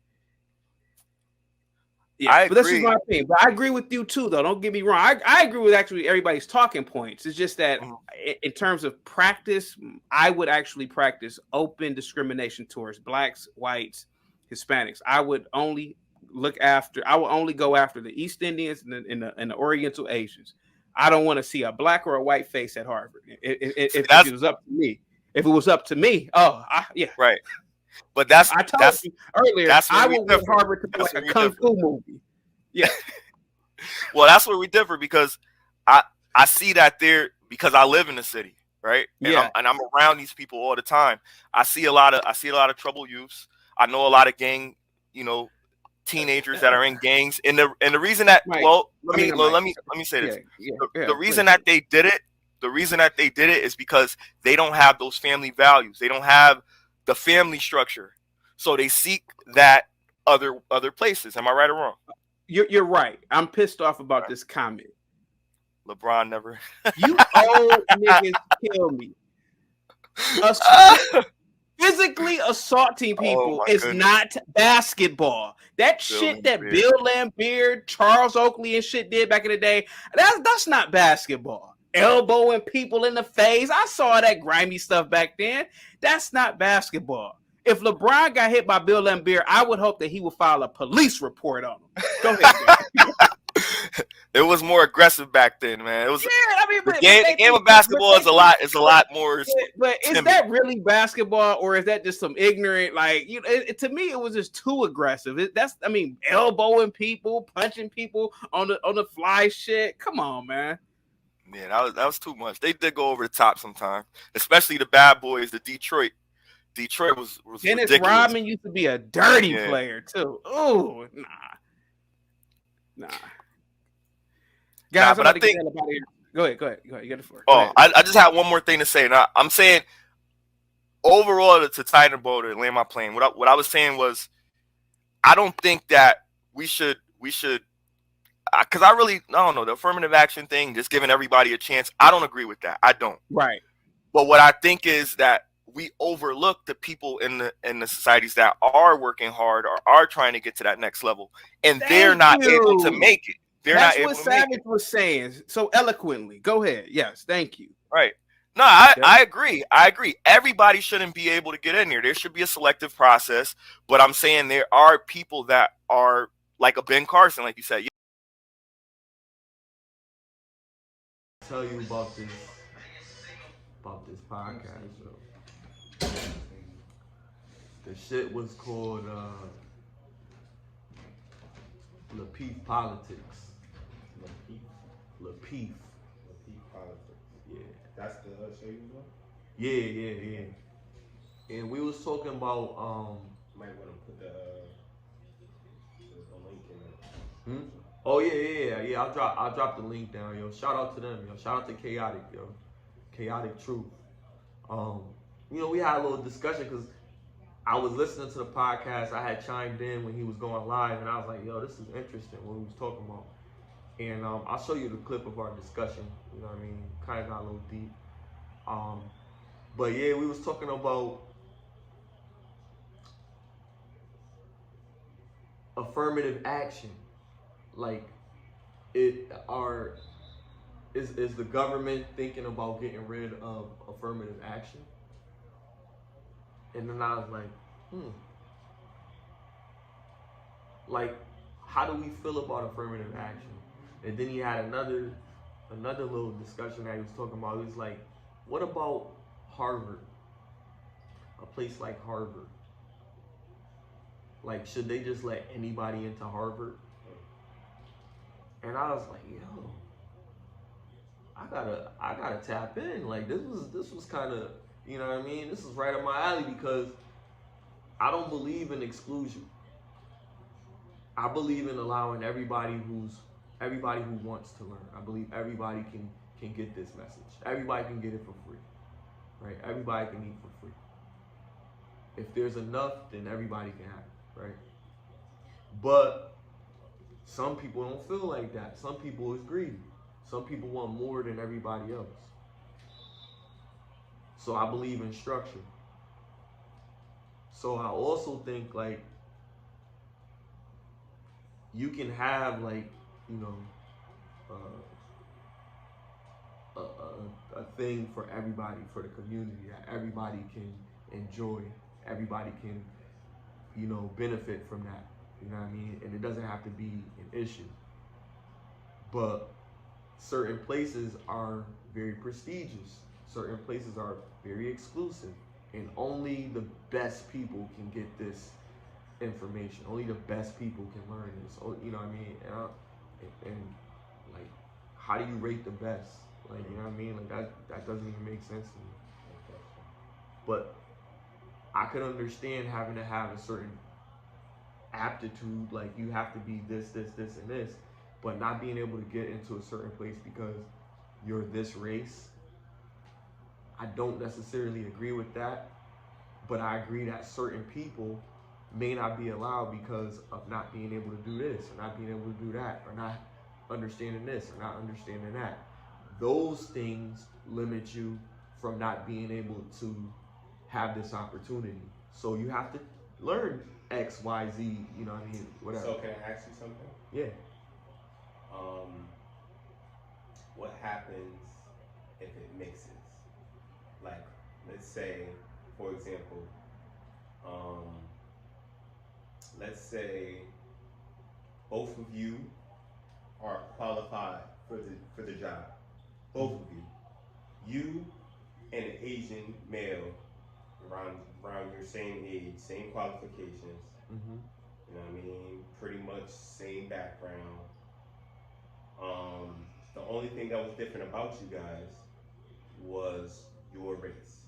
Yeah, I but that's just agree. my opinion. But I agree with you too, though. Don't get me wrong. I agree with actually everybody's talking points. It's just that in terms of practice, I would actually practice open discrimination towards blacks, whites, Hispanics. I would only go after the East Indians and the Oriental Asians. I don't want to see a black or a white face at Harvard. If it was up to me. If it was up to me, yeah. Right. But that's I told you earlier. I would want differ. Harvard to be like a kung fu movie. Yeah. Well, that's where we differ, because I see that there, because I live in the city, right? And I'm around these people all the time. I see a lot of troubled youths. I know a lot of gang, teenagers that are in gangs. And the reason that let me say this. The reason that they did it is because they don't have those family values. They don't have the family structure. So they seek that other places. Am I right or wrong? You're right. I'm pissed off about this comment. LeBron never. You old niggas kill me. Physically assaulting people is not basketball. That shit that Bill Laimbeer, Charles Oakley, and shit did back in the day, that's not basketball. Elbowing people in the face. I saw that grimy stuff back then. That's not basketball. If LeBron got hit by Bill Laimbeer, I would hope that he would file a police report on him. Go ahead. It was more aggressive back then, man. It was. The game of basketball is a lot more. But is that really basketball, or is that just some ignorant? Like, to me, it was just too aggressive. Elbowing people, punching people on the fly shit. Come on, man. Yeah, that was too much. They did go over the top sometimes, especially the bad boys, the Detroit. Detroit was Dennis ridiculous. Rodman used to be a dirty player too. Oh, nah. Guys, but I think. Go ahead. You got the floor. I just have one more thing to say. Now, I'm saying overall to tighten the boat and land my plane. What I was saying was, I don't think that we should. Because I don't know, the affirmative action thing, just giving everybody a chance. I don't agree with that. I don't. Right. But what I think is that we overlook the people in the societies that are working hard or are trying to get to that next level, and they're not able to make it. That's what Savage was saying so eloquently. Go ahead. Yes, thank you. Right. No, I agree. Everybody shouldn't be able to get in there. There should be a selective process. But I'm saying there are people that are like a Ben Carson, like you said. Tell you about this podcast. So. The shit was called Lapeef Politics. Lapeef Politics. Yeah. That's the show you know? Yeah. And we was talking about Might want to put the link in there. Oh yeah. I'll drop the link down, yo. Shout out to them, yo. Shout out to Chaotic, yo. Chaotic Truth. We had a little discussion because I was listening to the podcast. I had chimed in when he was going live, and I was like, yo, this is interesting what he was talking about. And I'll show you the clip of our discussion. You know what I mean? Kind of got a little deep. But yeah, we was talking about affirmative action. Like, is the government thinking about getting rid of affirmative action? And then I was like, Like, how do we feel about affirmative action? And then he had another little discussion that he was talking about. He was like, what about Harvard? A place like Harvard. Like, should they just let anybody into Harvard? And I was like, yo, I gotta tap in. Like, this was kind of, you know what I mean? This is right up my alley because I don't believe in exclusion. I believe in allowing everybody who wants to learn. I believe everybody can get this message. Everybody can get it for free, right? Everybody can eat for free. If there's enough, then everybody can have it, right? But some people don't feel like that. Some people is greedy. Some people want more than everybody else. So I believe in structure. So I also think like you can have like, you know, a thing for everybody, for the community that everybody can enjoy, everybody can, you know, benefit from that. You know what I mean? And it doesn't have to be an issue. But certain places are very prestigious. Certain places are very exclusive. And only the best people can get this information. Only the best people can learn this. You know what I mean? And like, how do you rate the best? Like, you know what I mean? Like that doesn't even make sense to me. But I could understand having to have a certain aptitude, like you have to be this, and this, but not being able to get into a certain place because you're this race. I don't necessarily agree with that, but I agree that certain people may not be allowed because of not being able to do this, or not being able to do that, or not understanding this, or not understanding that. Those things limit you from not being able to have this opportunity. So you have to learn X, Y, Z, you know what I mean? Whatever. So can I ask you something? Yeah. What happens if it mixes? Like, let's say, for example, let's say both of you are qualified for the job. Both of you. You and an Asian male around your same age, same qualifications. Mm-hmm. You know what I mean? Pretty much same background. The only thing that was different about you guys was your race.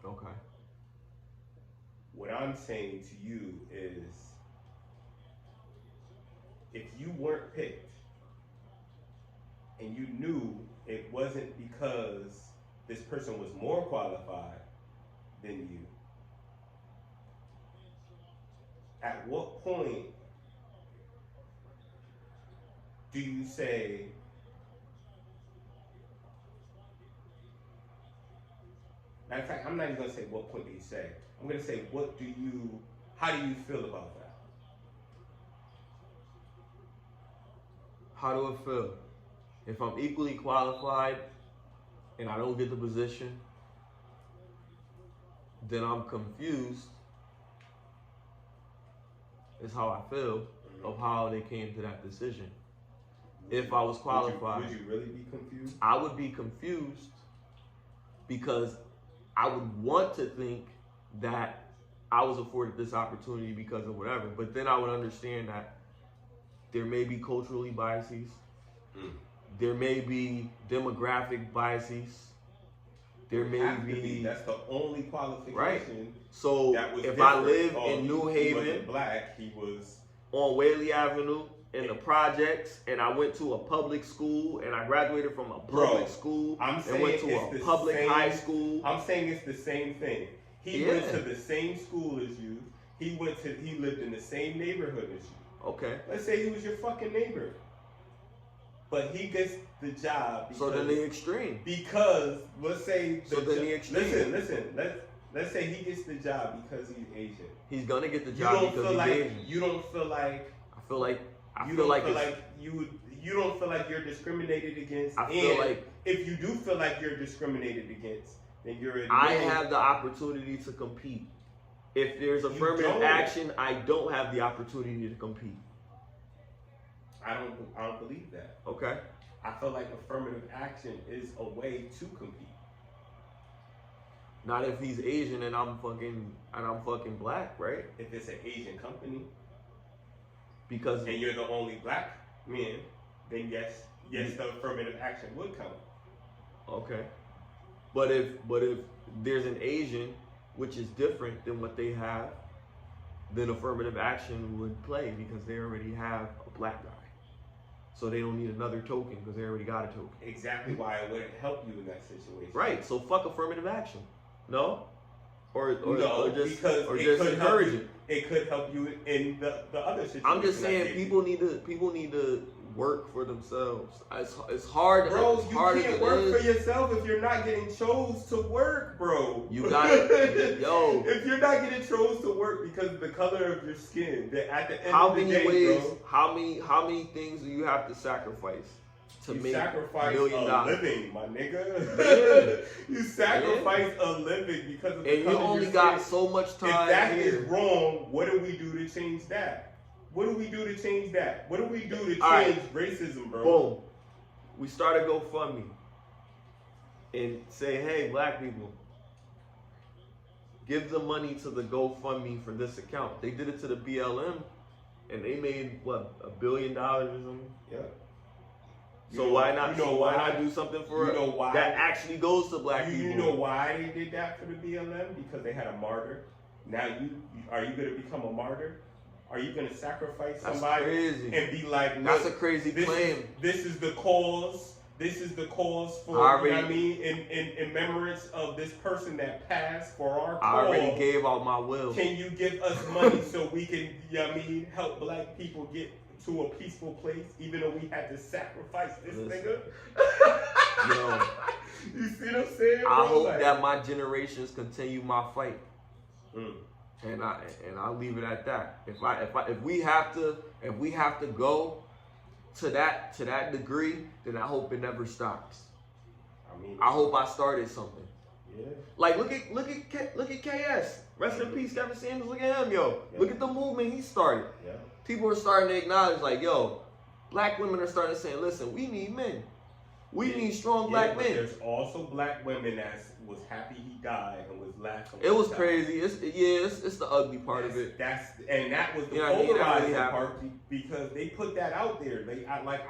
Okay. What I'm saying to you is, if you weren't picked and you knew it wasn't because this person was more qualified than you, at what point do you say, matter of fact, I'm not even gonna say what point do you say. I'm gonna say, how do you feel about that? How do I feel? If I'm equally qualified and I don't get the position, then I'm confused, is how I feel, of how they came to that decision. If I was qualified, would you really be confused? I would be confused because I would want to think that I was afforded this opportunity because of whatever, but then I would understand that there may be culturally biases, there may be demographic biases, there may be. That's the only qualification. Right. So that was if different. I live in New Haven, he wasn't black, he was on Whaley Avenue in the projects, and I went to a public school, and I graduated from a public school, and went to a public high school. I'm saying it's the same thing. He went to the same school as you. He lived in the same neighborhood as you. Okay. Let's say he was your fucking neighbor, but he gets the job. Because, so then the extreme. Because let's say. The extreme. Listen. Let's say he gets the job because he's Asian. He's gonna get the job because he's Asian. You don't feel like. You don't feel like you're discriminated against. I feel like if you do feel like you're discriminated against, then you're. I have the opportunity to compete. If there's affirmative action, I don't have the opportunity to compete. I don't believe that. Okay. I feel like affirmative action is a way to compete. Not if he's Asian and I'm fucking black, right? If it's an Asian company, because and you're the only black man, then yes, the affirmative action would count. Okay. But if there's an Asian, which is different than what they have, then affirmative action would play because they already have a black guy. so they don't need another token because they already got a token. Exactly why it wouldn't help you in that situation. Right. So fuck affirmative action. No. Or No, just because or it just could encourage help you, it. It could help you in the other situation. I'm just saying people need to work for themselves. It's hard. Bro, it's you hard can't as work it for is. yourself if you're not getting chose to work, bro. You gotta, yo. If you're not getting chose to work because of the color of your skin, then at the end How of the many day, ways? bro, How many things do you have to sacrifice to you make sacrifice $1 million? living, my nigga. Yeah. You sacrifice a living because of the And color you of only your got skin. so much If time that here. is wrong, what do we do to change that? What do we do to change that? What do we do to change All right. racism, bro? Boom. We start a GoFundMe and say, hey, black people, give the money to the GoFundMe for this account. They did it to the BLM and they made what, $1 billion or something? Yeah. So You know- why not? you know so why why? not do something for You know why? that actually goes to black people? You know why they did that for the BLM? Because they had a martyr. Now are you going to become a martyr? Are you going to sacrifice That's somebody crazy. and be like, That's look, a crazy claim. This is the cause. This is the cause for, I you know what I already- mean, in remembrance of this person that passed for our cause. I already gave out my will. Can you give us money so we can, you know what I mean, help black people get to a peaceful place, even though we had to sacrifice this nigga? Yo, You see what I'm saying, bro? I hope Like- that my generations continue my fight. Mm. And I'll leave it at that. If we have to go to that degree, then I hope it never stops. I hope I started something. Yeah. Like look at KS. Rest in peace, Kevin Samuels. Look at him, yo. Yeah. Look at the movement he started. Yeah. People are starting to acknowledge, like, yo, black women are starting to say, listen, we need men. We need strong black but men. There's also black women that was happy he died and was laughing. It was when he died. crazy. It's the ugly part of it. That was the You know what I mean? That polarizing really part because they put that out there.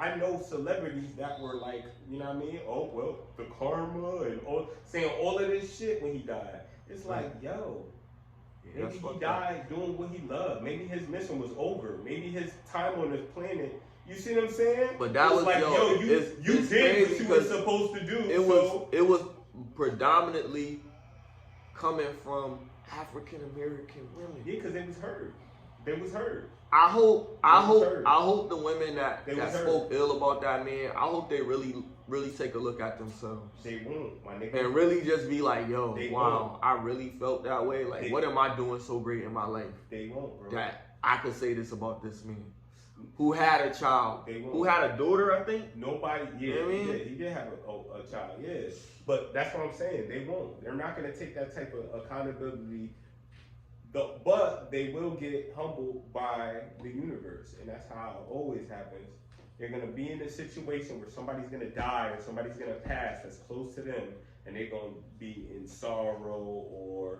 I know celebrities that were like, you know what I mean? Oh well, the karma and all saying all of this shit when he died. It's like, yo, Yeah, maybe he died doing what he loved. Maybe his mission was over. Maybe his time on this planet. You see what I'm saying? But that It's was like, yo, you it's did crazy what you were because supposed to do. it was predominantly coming from African American women. Yeah, because they was hurt. They was hurt. I hope the women that They was spoke ill about that man, I hope they really take a look at themselves. They won't, my nigga. And really just be like, yo, They wow, I really felt that way. Like, They- what am I doing so great in my life They won't, bro. that I could say this about this man who had a child, They won't. who had a daughter, I think. Nobody, yeah, You know what I mean? he did have a child, yes. But that's what I'm saying. They won't. They're not going to take that type of accountability. But they will get humbled by the universe. And that's how it always happens. They're going to be in a situation where somebody's going to die or somebody's going to pass that's close to them. And they're going to be in sorrow or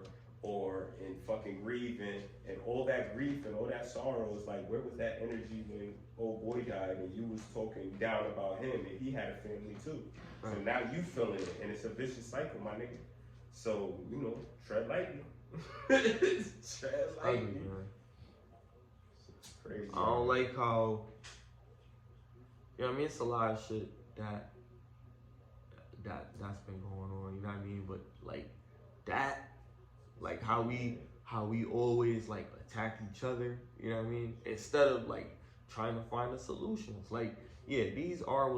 in fucking grieving. And all that grief and all that sorrow is like, where was that energy when old boy died and you was talking down about him and he had a family too? Right. So now you feeling it and it's a vicious cycle, my nigga. So, you know, tread lightly. Tread Ugly, lightly. man. It's crazy. I don't like how, you know what I mean? It's a lot of shit that's been going on, you know what I mean? But like that, like how we always like attack each other, you know what I mean? Instead of like trying to find the solutions. Like, yeah, these are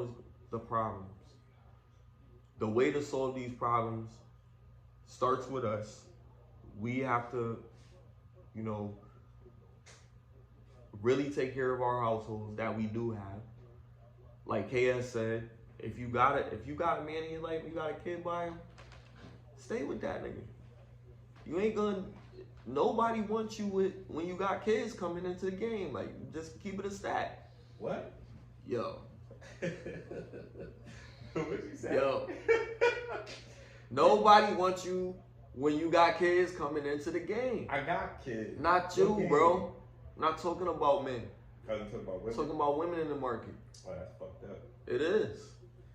the problems. The way to solve these problems starts with us. We have to, you know, really take care of our households that we do have. Like KS said, if you got a man in your life, you got a kid by him, stay with that nigga. You ain't gonna. Nobody wants you when you got kids coming into the game. Like, just keep it a stat. What? Yo. What you say? Yo. Nobody wants you when you got kids coming into the game. I got kids. Not you, Okay. bro. I'm not talking about men. Oh, you talking about I'm women? talking about women in the market. Oh, that's fucked up. It is.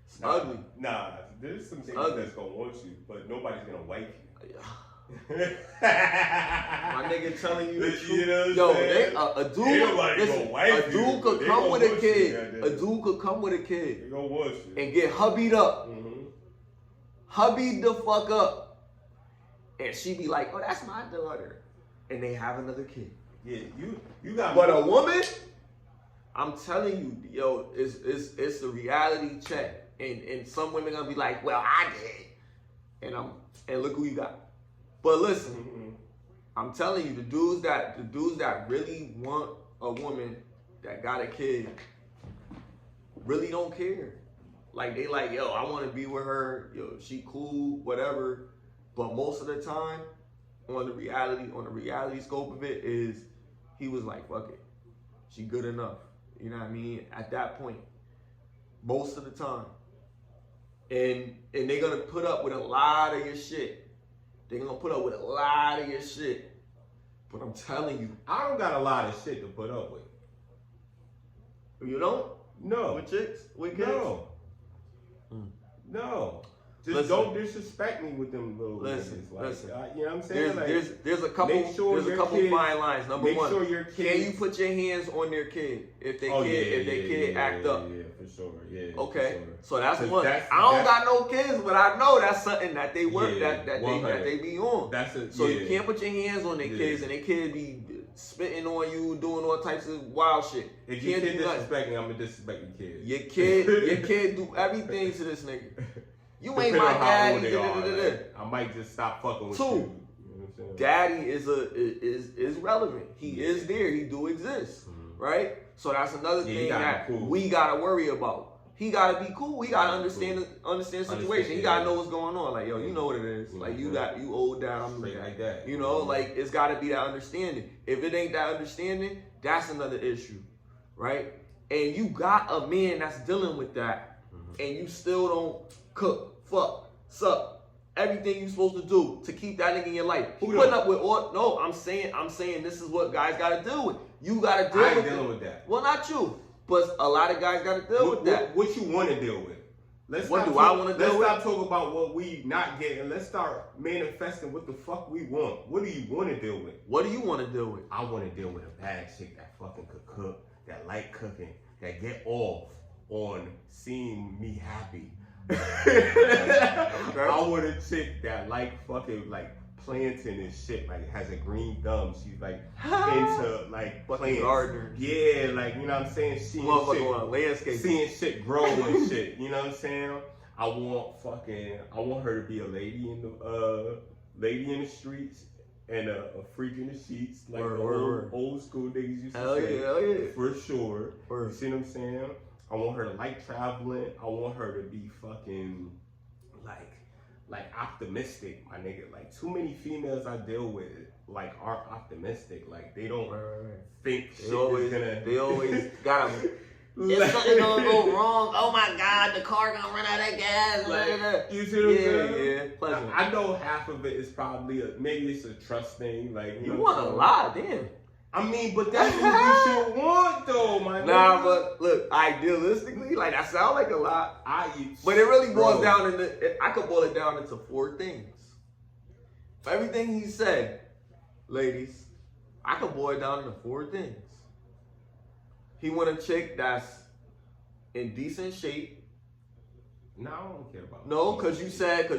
It's Nah, ugly. Nah, there's some things ugly. that's gonna want you, but nobody's gonna wife you. My nigga telling you the truth. You know what Yo, I'm saying? a dude, Everybody listen, gonna wife a you, dude but could they come gonna with a want you, kid. goddamn. A dude could come with a They kid gonna want you. and get hubbied up. Mm-hmm. Hubbied the fuck up. And she be like, oh, that's my daughter. And they have another kid. Yeah, you got. But a woman, I'm telling you, yo, it's a reality check. And some women gonna be like, well, I did. And look who you got. But listen, Mm-hmm. I'm telling you, the dudes that really want a woman that got a kid really don't care. Like they like, yo, I want to be with her. Yo, she cool, whatever. But most of the time, on the reality scope of it is, he was like, fuck it, she good enough. You know what I mean? At that point, most of the time, and they're gonna put up with a lot of your shit. They're gonna put up with a lot of your shit. But I'm telling you, I don't got a lot of shit to put up with. you don't? No. With chicks? With kids? No. Mm. No. Just Listen. don't disrespect me with them little Listen, niggas. Like, listen. you know what I'm saying? There's a couple make sure there's a your couple kids- fine lines. Number make one, sure your can kids- you put your hands on their kid if they Oh, kid act up? Yeah, for sure. Yeah. Okay, For sure. so that's 'Cause one. that's- I don't got that's- no kids, but I know that's something that they work Yeah, that 100. they be on. That's it. So yeah. you can't put your hands on their Yeah. kids and their kid be spitting on you, doing all types of wild shit. If you Can't kid do nothing. disrespect me, I'm gonna disrespect your kid. Your kid do everything to this nigga. You ain't Depending my on how old daddy. they are, da-da-da-da. like, I might just stop fucking with Two. you. You know what I'm saying? Daddy is relevant. He is there. He do exist, right? So that's another Yeah, he thing gotta that be cool. we gotta worry about. He gotta be cool. He gotta understand the situation. He gotta know what's going on. Like, yo, you know what it is. Like, you old dad, I'm new Straight dad. like that. You know, like, it's gotta be that understanding. If it ain't that understanding, that's another issue, right? And you got a man that's dealing with that, and you still don't cook, fuck, suck, everything you supposed to do to keep that nigga in your life. He Who putting don't? up with all. No, I'm saying this is what guys gotta deal with. You gotta deal I ain't with dealing it. with that. Well, not you, but a lot of guys gotta deal with that. What you want to deal with? What do I wanna deal with? Let's stop talking about what we not getting. Let's start manifesting what the fuck we want. What do you want to deal with? What do you want to deal with? I want to deal with a bad chick that fucking could cook, that like cooking, that get off on seeing me happy. I want a chick that like fucking like planting and shit, like has a green thumb. She's like into like Fucking plants. gardener. Yeah, like you know what I'm saying? Motherfucker on landscape. Seeing shit grow and shit. You know what I'm saying? I want her to be a lady in the streets and a freak in the sheets, like the old school niggas used to say. Hell yeah. For sure. Word. You see what I'm saying? I want her to like traveling. I want her to be fucking like optimistic, my nigga. Like too many females I deal with like aren't optimistic. Like they don't think shit is gonna. They always got them. If something gonna go wrong, oh my god, the car gonna run out of gas. Like, you see what I'm saying? Yeah, pleasure. I know half of it is probably maybe it's a trust thing. Like You know want what a I'm saying? lot, damn. I mean, but that's what you should want, though, my nigga. Nah, but look, idealistically, like that sound like a lot, but it really boils Bro. down into. I could boil it down into 4 things. For everything he said, ladies, I could boil it down into 4 things. He want a chick that's in decent shape. No, I don't care about. No, because you said a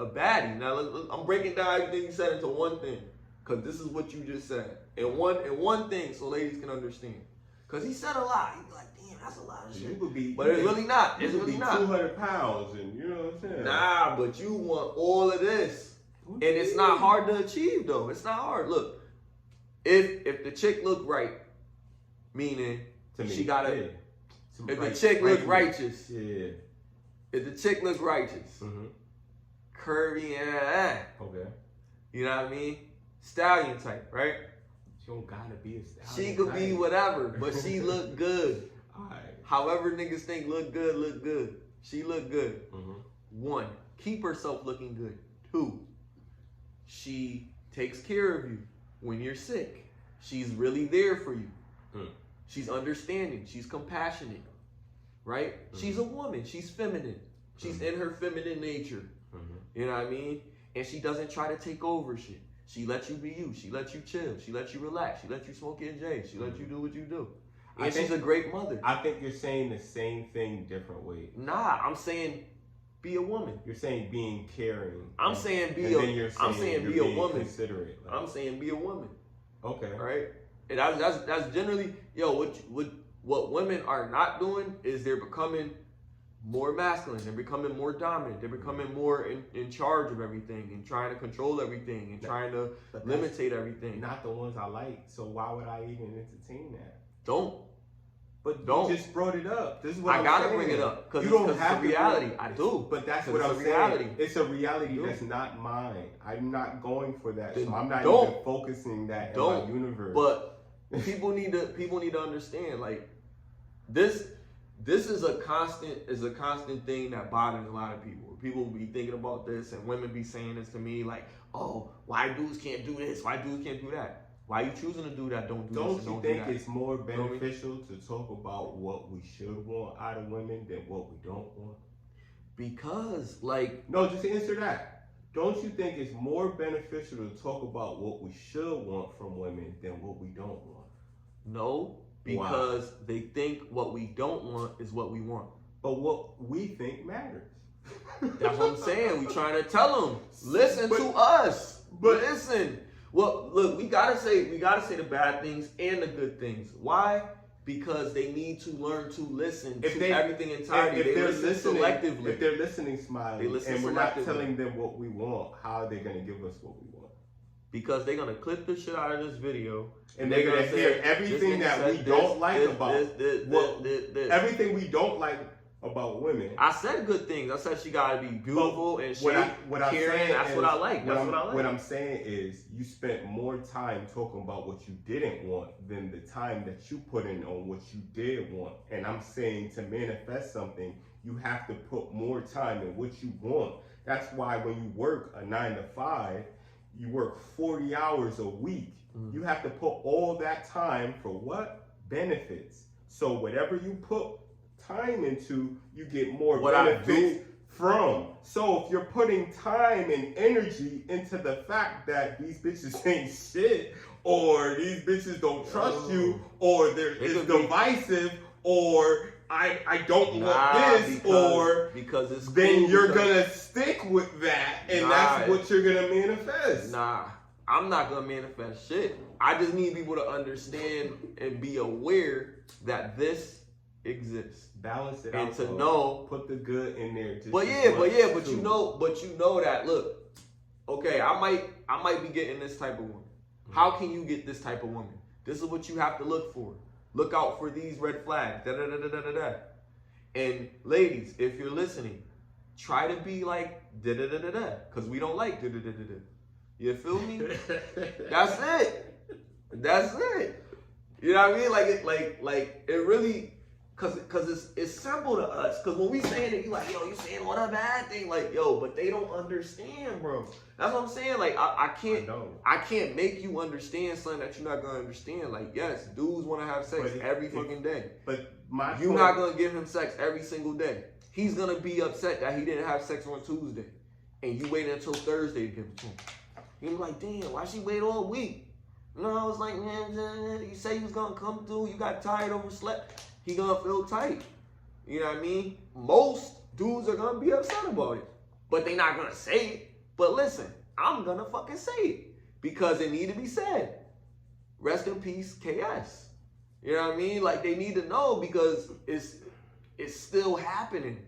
baddie. Now I'm breaking down everything you said into one thing. Cause this is what you just said. And one thing so ladies can understand. Cause he said a lot. He's like, damn, that's a lot of shit. You could be, But it's really not. You It's could really be not. 200 pounds, and you know what I'm saying. Nah, but you want all of this. And it's not hard to achieve though. It's not hard. Look, if the chick look right, meaning To me, she gotta yeah. if the Right- chick look right- righteous. Yeah. If the chick look righteous, Mm-hmm. curvy Okay. you know what I mean? Stallion type, right? She don't gotta be a stallion. She could be whatever, but she look good. Alright. However niggas think look good. She look good. Mm-hmm. 1, keep herself looking good. 2, she takes care of you when you're sick. She's really there for you. She's understanding. She's compassionate. Right? She's a woman. She's feminine. She's in her feminine nature. You know what I mean? and she doesn't try to take over shit. She lets you be you. She lets you chill. She lets you relax. She lets you smoke your J. She lets you do what you do. And she's a great mother. I think you're saying the same thing different ways. Nah, I'm saying be a woman. You're saying being caring. I'm saying be a woman. Considerate. Like, I'm saying be a woman. Okay. Right? And that's generally, what women are not doing is they're becoming more masculine. They're becoming more dominant. They're becoming more in charge of everything and trying to control everything and trying to limitate everything. Not the ones I like. So why would I even entertain that? Don't. You just brought it up. This is what I gotta bring it up because it's a reality. I do, but that's what I'm saying. It's a reality that's not mine. I'm not going for that. So I'm not even focusing that in my universe. But people need to understand, like, this is a constant thing that bothers a lot of people. People be thinking about this, and women be saying this to me, like, oh, why dudes can't do this? Why dudes can't do that? Why are you choosing to do that? Don't you think it's more beneficial to talk about what we should want out of women than what we don't want? Because, like... No, just answer that. Don't you think it's more beneficial to talk about what we should want from women than what we don't want? No, because they think what we don't want is what we want. But what we think matters. That's what I'm saying. We trying to tell them, listen to us. But listen. Well, look, we gotta say the bad things and the good things. Why? Because they need to learn to listen to everything entirely. If they're listen selectively. If they're listening, Smiley, and we're not telling them what we want, how are they gonna give us what we want? Because they're gonna clip the shit out of this video, and they're gonna hear everything that we don't like about everything we don't like about women. I said good things. I said she gotta be beautiful and caring. That's what I like. What I'm saying is, you spent more time talking about what you didn't want than the time that you put in on what you did want. And I'm saying, to manifest something, you have to put more time in what you want. That's why when you work a 9 to 5, you work 40 hours a week. You have to put all that time for what? Benefits. So whatever you put time into, you get more benefits from. So if you're putting time and energy into the fact that these bitches ain't shit, or these bitches don't trust you, or it's divisive, or I don't want this, because it's then cool, you're gonna stick with that, and that's what you're gonna manifest. Nah, I'm not gonna manifest shit. I just need people to understand and be aware that this exists. Balance it and out. And to know, put the good in there. But you know that. Look, okay, I might be getting this type of woman. How can you get this type of woman? This is what you have to look for. Look out for these red flags. Da da da da da da. And ladies, if you're listening, try to be like da da da da da, because we don't like da da da da da. You feel me? That's it. That's it. You know what I mean? Like it really. Cause it's simple to us. Cause when we saying it, you like, yo, you saying what a bad thing, like, yo, but they don't understand, bro. That's what I'm saying. Like, I can't make you understand something that you're not gonna understand. Like, yes, dudes want to have sex every fucking day. But you're not gonna give him sex every single day. He's gonna be upset that he didn't have sex on Tuesday, and you waited until Thursday to give it to him. He's like, damn, why she wait all week? No, I was like, man, you say you was gonna come through, you got tired, overslept. He gonna feel tight. You know what I mean? Most dudes are gonna be upset about it. But they not gonna say it. But listen, I'm gonna fucking say it. Because it need to be said. Rest in peace, KS. You know what I mean? Like, they need to know, because it's still happening.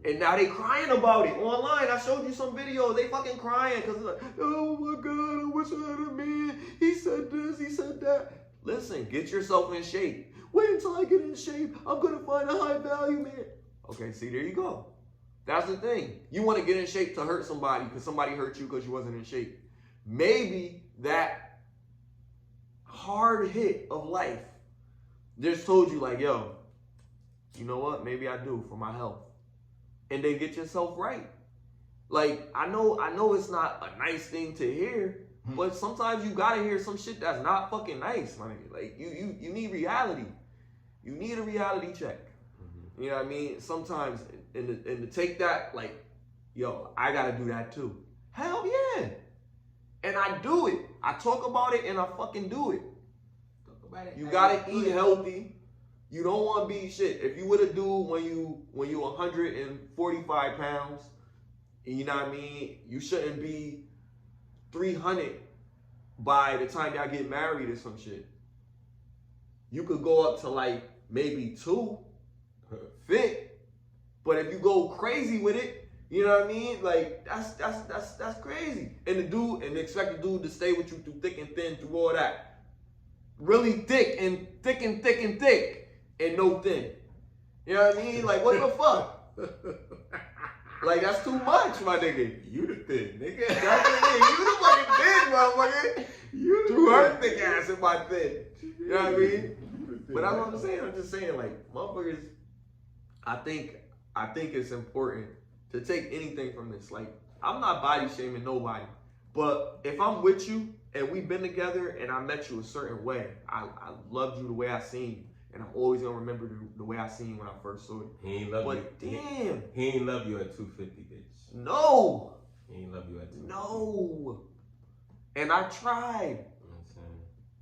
And now they crying about it online. I showed you some videos. They fucking crying because like, oh my God, I wish I had a man. He said this, he said that. Listen, get yourself in shape. Wait until I get in shape. I'm going to find a high value man. Okay, see, there you go. That's the thing. You want to get in shape to hurt somebody because somebody hurt you because you wasn't in shape. Maybe that hard hit of life just told you like, yo, you know what? Maybe I do for my health. And then get yourself right. Like, I know it's not a nice thing to hear, but sometimes you gotta hear some shit that's not fucking nice, man. Like, you need reality. You need a reality check. You know what I mean? Sometimes, and to take that, like, yo, I gotta do that too. Hell yeah. And I do it. I talk about it and I fucking do it. You gotta eat healthy. You don't want to be shit. If you were a dude when you 145 pounds, you know what I mean, you shouldn't be 300 by the time y'all get married or some shit. You could go up to like maybe 2 fit, but if you go crazy with it, you know what I mean? Like that's crazy. And expect the dude to stay with you through thick and thin, through all that. Really thick and thick and thick and thick. And no thin. You know what I mean? Like, what the fuck? Like, that's too much, my nigga. You the thin, nigga. That's the thing. You the fucking thin, motherfucker. You threw her thick ass in my thin. You know what I mean? But that's what I'm saying. I'm just saying, like, motherfuckers, I think it's important to take anything from this. Like, I'm not body shaming nobody. But if I'm with you and we've been together and I met you a certain way, I loved you the way I seen you. And I'm always gonna remember the way I seen you when I first saw you. He ain't love you. Damn. He ain't love you at 250, bitch. No. He ain't love you at 250. No. And I tried.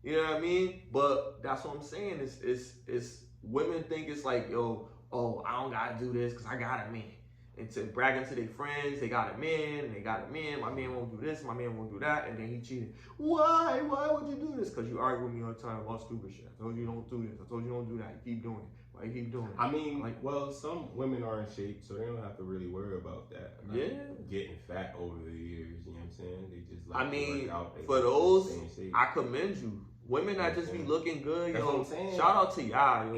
You know what I mean? But that's what I'm saying. It's women think it's like, yo, oh, I don't gotta do this because I got a man. And to bragging to their friends, they got a man, and they got a man. My man won't do this, my man won't do that, and then he cheated. Why? Why would you do this? Because you argue with me all the time about stupid shit. I told you don't do this. I told you don't do that. You keep doing it. Why you keep doing it? I mean, like, well, some women are in shape, so they don't have to really worry about that. Getting fat over the years, you know what I'm saying? They just like to work out. For those, I commend you. Women that just be looking good, that's yo. what I'm saying. Shout out to y'all.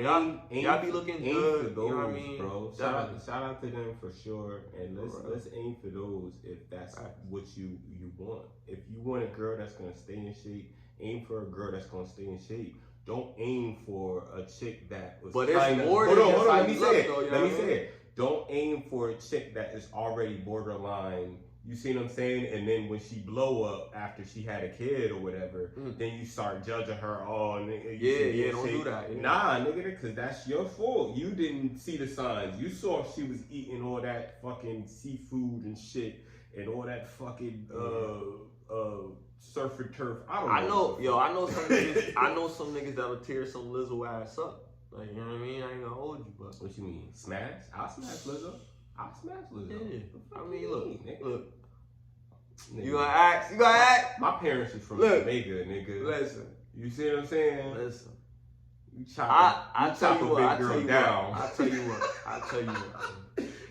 Y'all be looking good. For those, you know what I mean, bro. Shout out to them for sure. And let's aim for those if that's what you want. If you want a girl that's gonna stay in shape, aim for a girl that's gonna stay in shape. Don't aim for a chick that was. But it's more than hold on. just Let me say though, it. Let me say it. Don't aim for a chick that is already borderline. You see what I'm saying? And then when she blow up after she had a kid or whatever, then you start judging her. Oh, nigga, don't do that. Yeah. Nah, nigga, because that's your fault. You didn't see the signs. You saw she was eating all that fucking seafood and shit and all that fucking surf and turf. I know some niggas. I know some niggas that'll tear some Lizzo ass up. Like, you know what I mean? I ain't gonna hold you, but what you mean? Smash? I'll smash Lizzo. Yeah. I mean, look. Nigga. You gonna ask? My parents is from Jamaica, nigga. Listen. You see what I'm saying? Listen. You chop a big girl down. I tell you what.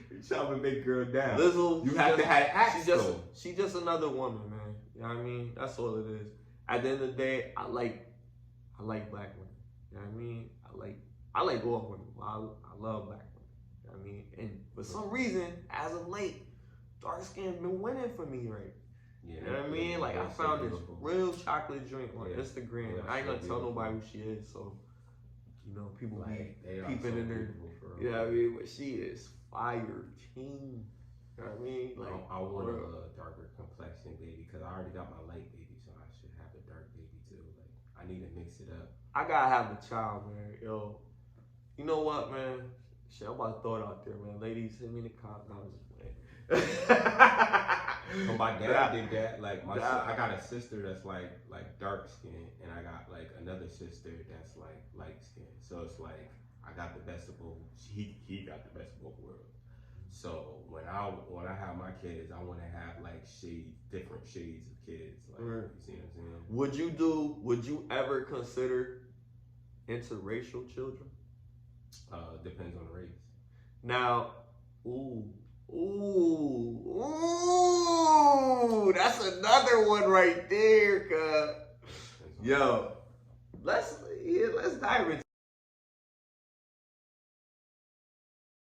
You chop a big girl down. Lizzo, you have to have axe though. She just another woman, man. You know what I mean? That's all it is. At the end of the day, I like black women. You know what I mean? I like all women. I love black women. You know what I mean? And for some reason, as of late, dark skin been winning for me, right? Yeah, you know what I mean? Like, I found this real chocolate drink on Instagram. I ain't gonna tell nobody who she is, so, you know, people be peeping in her. You know what I mean? But she is fire king. You know what I mean? Like, I want a darker complexion baby because I already got my light baby, so I should have a dark baby too. Like, I need to mix it up. I gotta have a child, man. Yo, you know what, man? Shit, I'm about to throw it out there, man. Ladies, hit me in the comments. I was just playing. So my dad did that. Like I got a sister that's like dark skin, and I got like another sister that's like light skin. So it's like I got the best of both. He got the best of both worlds. So when I have my kids, I want to have like different shades of kids. Like, you see what I'm saying? Would you ever consider interracial children? Depends on the race. Now, that's another one right there, cuz. Yo, let's dive into